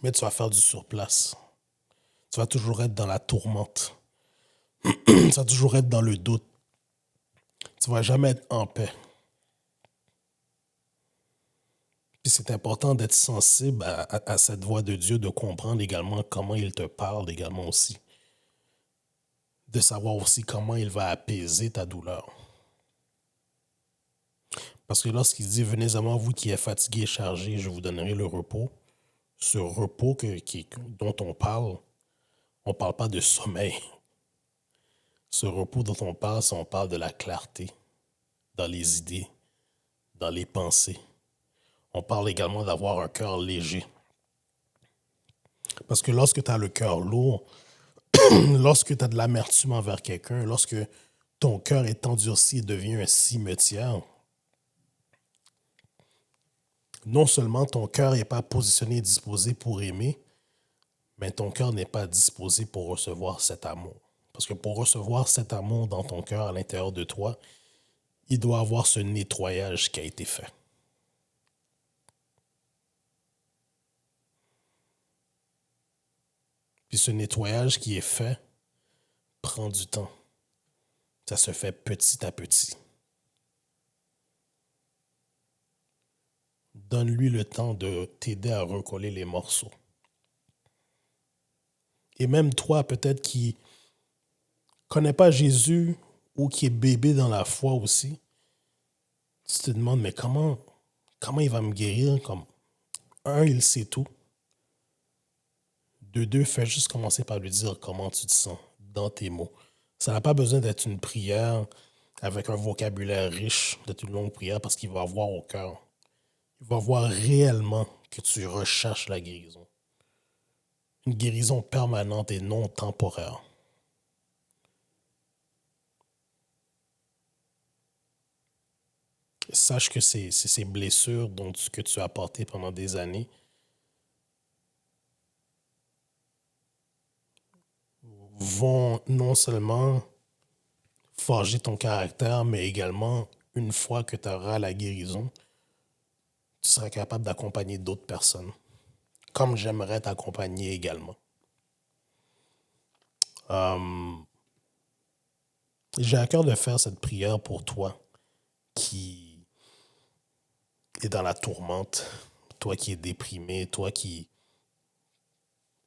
mais tu vas faire du surplace. Tu vas toujours être dans la tourmente. Tu vas toujours être dans le doute. Tu vas jamais être en paix. Puis c'est important d'être sensible à cette voix de Dieu, de comprendre également comment il te parle également aussi. De savoir aussi comment il va apaiser ta douleur. Parce que lorsqu'il dit « Venez à moi, vous qui êtes fatigués et chargés, je vous donnerai le repos », ce repos dont on parle pas de sommeil. Ce repos dont on parle de la clarté dans les idées, dans les pensées. On parle également d'avoir un cœur léger. Parce que lorsque tu as le cœur lourd, lorsque tu as de l'amertume envers quelqu'un, lorsque ton cœur est endurci et devient un cimetière, non seulement ton cœur n'est pas positionné et disposé pour aimer, mais ton cœur n'est pas disposé pour recevoir cet amour. Parce que pour recevoir cet amour dans ton cœur, à l'intérieur de toi, il doit avoir ce nettoyage qui a été fait. Puis ce nettoyage qui est fait prend du temps. Ça se fait petit à petit. Donne-lui le temps de t'aider à recoller les morceaux. Et même toi, peut-être qui connaît pas Jésus ou qui est bébé dans la foi aussi, tu te demandes, mais comment il va me guérir? Comme, un, il sait tout. De deux, fais juste commencer par lui dire comment tu te sens dans tes mots. Ça n'a pas besoin d'être une prière avec un vocabulaire riche, d'être une longue prière, parce qu'il va voir au cœur. Il va voir réellement que tu recherches la guérison. Une guérison permanente et non temporaire. Sache que ces blessures que tu as portées pendant des années vont non seulement forger ton caractère, mais également, une fois que tu auras la guérison, tu seras capable d'accompagner d'autres personnes, comme j'aimerais t'accompagner également. J'ai à cœur de faire cette prière pour toi qui est dans la tourmente, toi qui es déprimé, toi qui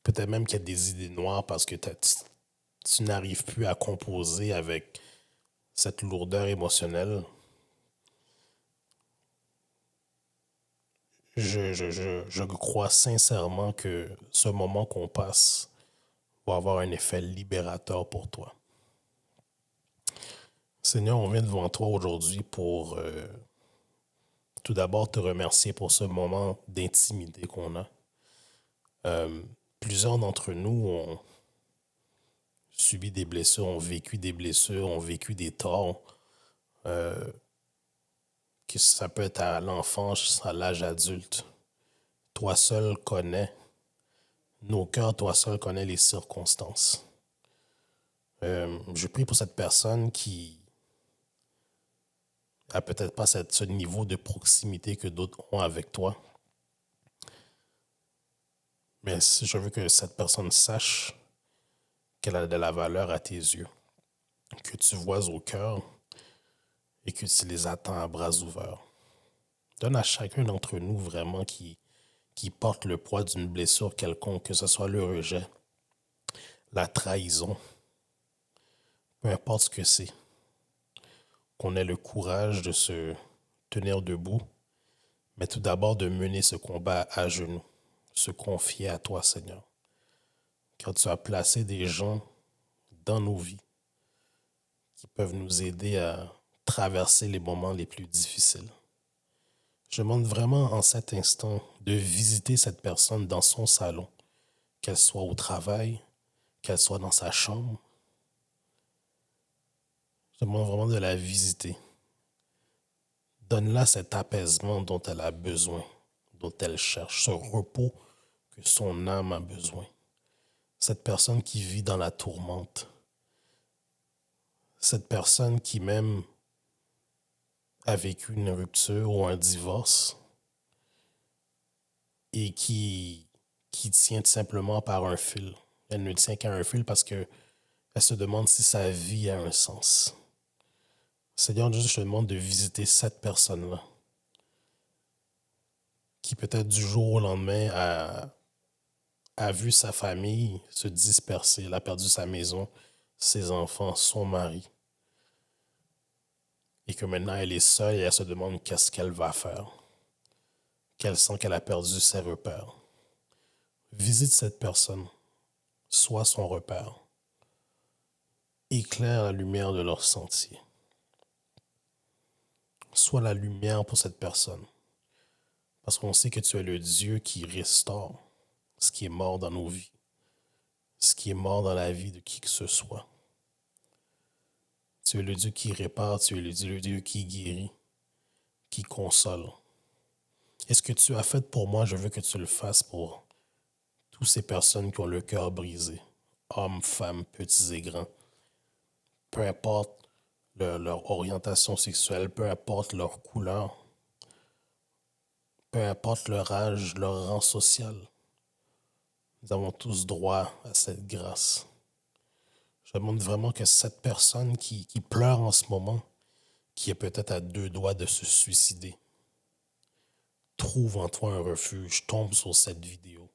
peut-être même qui a des idées noires parce que tu n'arrives plus à composer avec cette lourdeur émotionnelle. Je crois sincèrement que ce moment qu'on passe va avoir un effet libérateur pour toi. Seigneur, on vient devant toi aujourd'hui pour tout d'abord te remercier pour ce moment d'intimité qu'on a. Plusieurs d'entre nous ont subi des blessures, ont vécu des blessures, ont vécu des torts, que ça peut être à l'enfance, à l'âge adulte. Toi seul connais nos cœurs, toi seul connais les circonstances. Je prie pour cette personne qui a peut-être pas ce niveau de proximité que d'autres ont avec toi. Mais si je veux que cette personne sache qu'elle a de la valeur à tes yeux, que tu vois au cœur et que tu les attends à bras ouverts. Donne à chacun d'entre nous vraiment qui porte le poids d'une blessure quelconque, que ce soit le rejet, la trahison, peu importe ce que c'est, qu'on ait le courage de se tenir debout, mais tout d'abord de mener ce combat à genoux, se confier à toi, Seigneur. Car tu as placé des gens dans nos vies qui peuvent nous aider à traverser les moments les plus difficiles. Je demande vraiment en cet instant de visiter cette personne dans son salon, qu'elle soit au travail, qu'elle soit dans sa chambre. Je demande vraiment de la visiter. Donne-la cet apaisement dont elle a besoin, dont elle cherche, ce repos que son âme a besoin. Cette personne qui vit dans la tourmente, cette personne qui même a vécu une rupture ou un divorce et qui tient tout simplement par un fil. Elle ne tient qu'à un fil parce que elle se demande si sa vie a un sens. Seigneur Dieu, je te demande de visiter cette personne-là qui peut-être du jour au lendemain a vu sa famille se disperser, elle a perdu sa maison, ses enfants, son mari. Et que maintenant elle est seule et elle se demande qu'est-ce qu'elle va faire. Qu'elle sent qu'elle a perdu ses repères. Visite cette personne, sois son repère. Éclaire la lumière de leur sentier. Sois la lumière pour cette personne. Parce qu'on sait que tu es le Dieu qui restaure ce qui est mort dans nos vies, ce qui est mort dans la vie de qui que ce soit. Tu es le Dieu qui répare, tu es le Dieu qui guérit, qui console. Et ce que tu as fait pour moi, je veux que tu le fasses pour toutes ces personnes qui ont le cœur brisé, hommes, femmes, petits et grands. Peu importe leur orientation sexuelle, peu importe leur couleur, peu importe leur âge, leur rang social. Nous avons tous droit à cette grâce. Je demande vraiment que cette personne qui pleure en ce moment, qui est peut-être à deux doigts de se suicider, trouve en toi un refuge, tombe sur cette vidéo,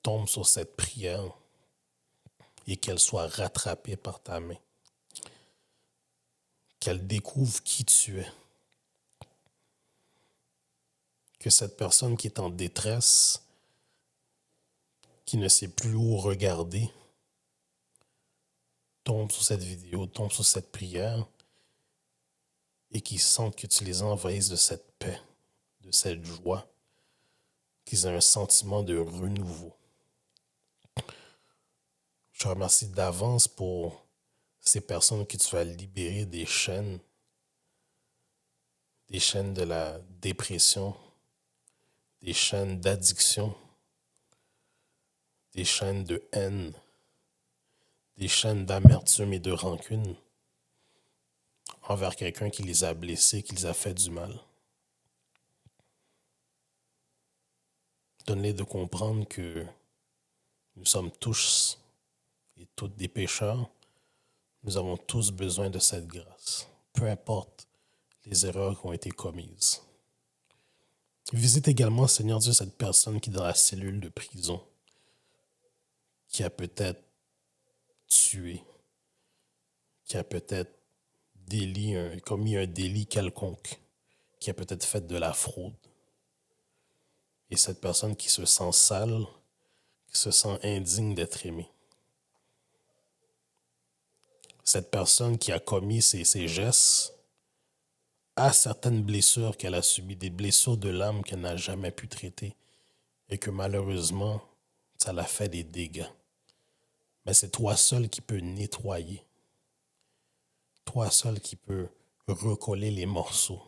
tombe sur cette prière et qu'elle soit rattrapée par ta main. qu'elle découvre qui tu es. Que cette personne qui est en détresse, qui ne sait plus où regarder, tombe sur cette vidéo, tombe sur cette prière et qui sentent que tu les envahisses de cette paix, de cette joie, qu'ils aient un sentiment de renouveau. Je te remercie d'avance pour ces personnes que tu vas libérer des chaînes de la dépression, des chaînes d'addiction, des chaînes de haine, des chaînes d'amertume et de rancune envers quelqu'un qui les a blessés, qui les a fait du mal. Donne-les de comprendre que nous sommes tous et toutes des pécheurs. Nous avons tous besoin de cette grâce, peu importe les erreurs qui ont été commises. Visite également, Seigneur Dieu, cette personne qui est dans la cellule de prison, qui a peut-être tué, qui a peut-être commis un délit quelconque, qui a peut-être fait de la fraude. Et cette personne qui se sent sale, qui se sent indigne d'être aimée. Cette personne qui a commis ces gestes a certaines blessures qu'elle a subies, des blessures de l'âme qu'elle n'a jamais pu traiter et que malheureusement, ça l'a fait des dégâts. Mais c'est toi seul qui peux nettoyer. Toi seul qui peux recoller les morceaux,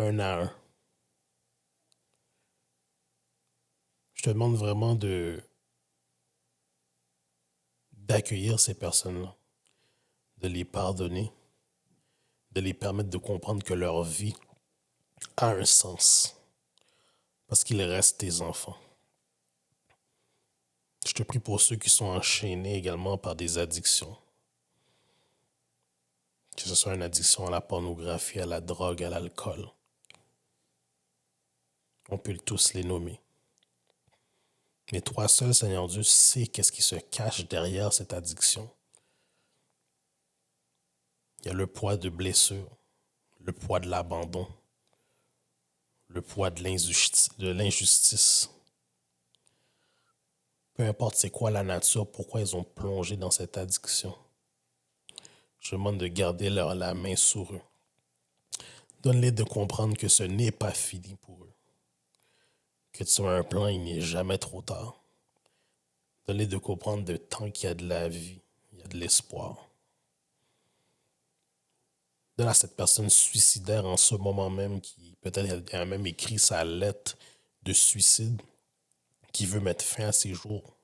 un à un. Je te demande vraiment d'accueillir ces personnes-là, de les pardonner, de les permettre de comprendre que leur vie a un sens, parce qu'ils restent tes enfants. Je te prie pour ceux qui sont enchaînés également par des addictions, que ce soit une addiction à la pornographie, à la drogue, à l'alcool. On peut tous les nommer. Mais toi seul, Seigneur Dieu, sais qu'est-ce qui se cache derrière cette addiction. Il y a le poids de blessures, le poids de l'abandon, le poids de l'injustice. Peu importe c'est quoi la nature, pourquoi ils ont plongé dans cette addiction. Je demande de garder la main sur eux. Donne-les de comprendre que ce n'est pas fini pour eux. Que tu as un plan, il n'est jamais trop tard. Donne-les de comprendre que tant qu'il y a de la vie, il y a de l'espoir. Donne à cette personne suicidaire en ce moment même qui peut-être a même écrit sa lettre de suicide, qui veut mettre fin à ses jours.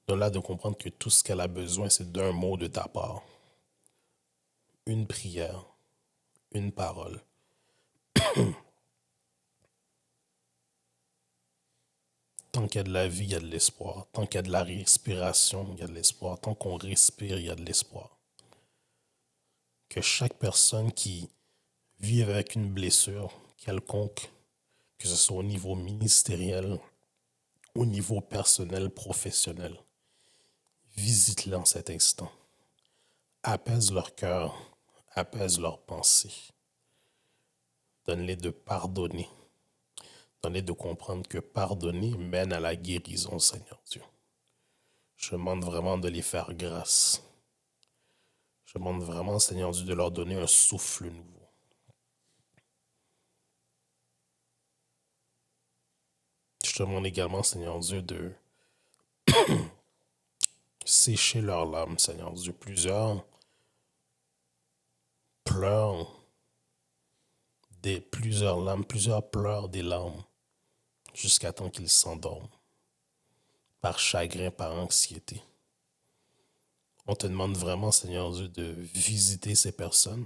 Donne-la de comprendre que tout ce qu'elle a besoin, c'est d'un mot de ta part. Une prière, une parole. Tant qu'il y a de la vie, il y a de l'espoir. Tant qu'il y a de la respiration, il y a de l'espoir. Tant qu'on respire, il y a de l'espoir. Que chaque personne qui vit avec une blessure quelconque, que ce soit au niveau ministériel, au niveau personnel, professionnel, visite-les en cet instant. Apaise leur cœur, apaise leurs pensées. Donne-les de pardonner. Donne-les de comprendre que pardonner mène à la guérison, Seigneur Dieu. Je demande vraiment de les faire grâce. Je demande vraiment, Seigneur Dieu, de leur donner un souffle nouveau. Je te demande également, Seigneur Dieu, de sécher leurs larmes, Seigneur Dieu. Plusieurs pleurent plusieurs larmes, plusieurs pleurent des larmes jusqu'à temps qu'ils s'endorment, par chagrin, par anxiété. On te demande vraiment, Seigneur Dieu, de visiter ces personnes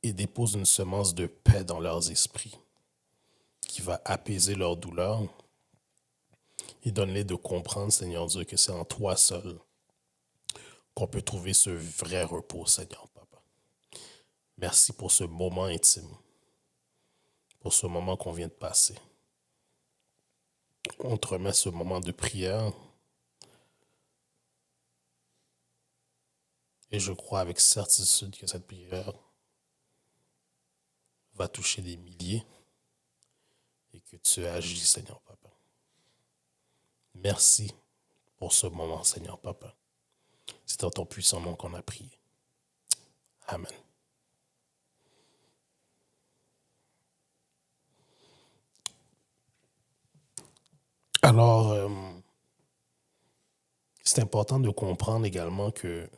et dépose une semence de paix dans leurs esprits qui va apaiser leur douleur et donne-les de comprendre, Seigneur Dieu, que c'est en toi seul qu'on peut trouver ce vrai repos, Seigneur Papa. Merci pour ce moment intime, pour ce moment qu'on vient de passer. On te remet ce moment de prière Et je crois avec certitude que cette prière va toucher des milliers et que tu agis, Seigneur Papa. Merci pour ce moment, Seigneur Papa. C'est dans ton puissant nom qu'on a prié. Amen. Alors, c'est important de comprendre également que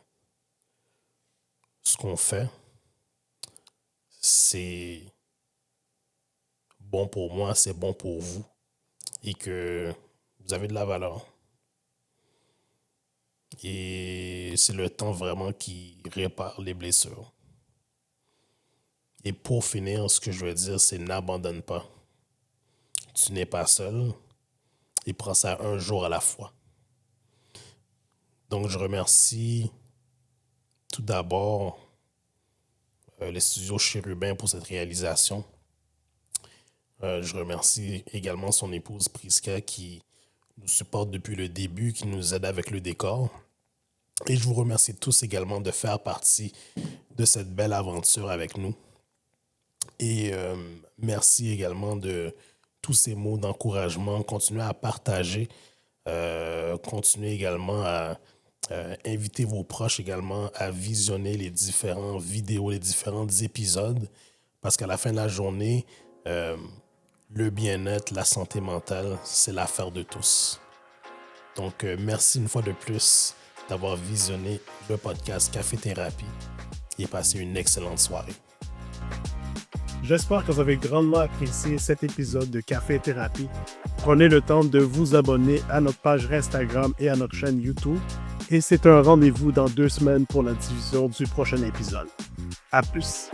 ce qu'on fait, c'est bon pour moi, c'est bon pour vous et que vous avez de la valeur. Et c'est le temps vraiment qui répare les blessures. Et pour finir, ce que je veux dire, c'est n'abandonne pas. Tu n'es pas seul et prends ça un jour à la fois. Donc, je remercie tout d'abord les studios Chérubin pour cette réalisation. Je remercie également son épouse Priska qui nous supporte depuis le début, qui nous aide avec le décor. Et je vous remercie tous également de faire partie de cette belle aventure avec nous. Et merci également de tous ces mots d'encouragement. Continuez à partager. Continuez également à inviter vos proches également à visionner les différentes vidéos, les différents épisodes. Parce qu'à la fin de la journée, le bien-être, la santé mentale, c'est l'affaire de tous. Donc, merci une fois de plus d'avoir visionné le podcast Café Thérapie et passé une excellente soirée. J'espère que vous avez grandement apprécié cet épisode de Café Thérapie. Prenez le temps de vous abonner à notre page Instagram et à notre chaîne YouTube. Et c'est un rendez-vous dans 2 semaines pour la diffusion du prochain épisode. À plus!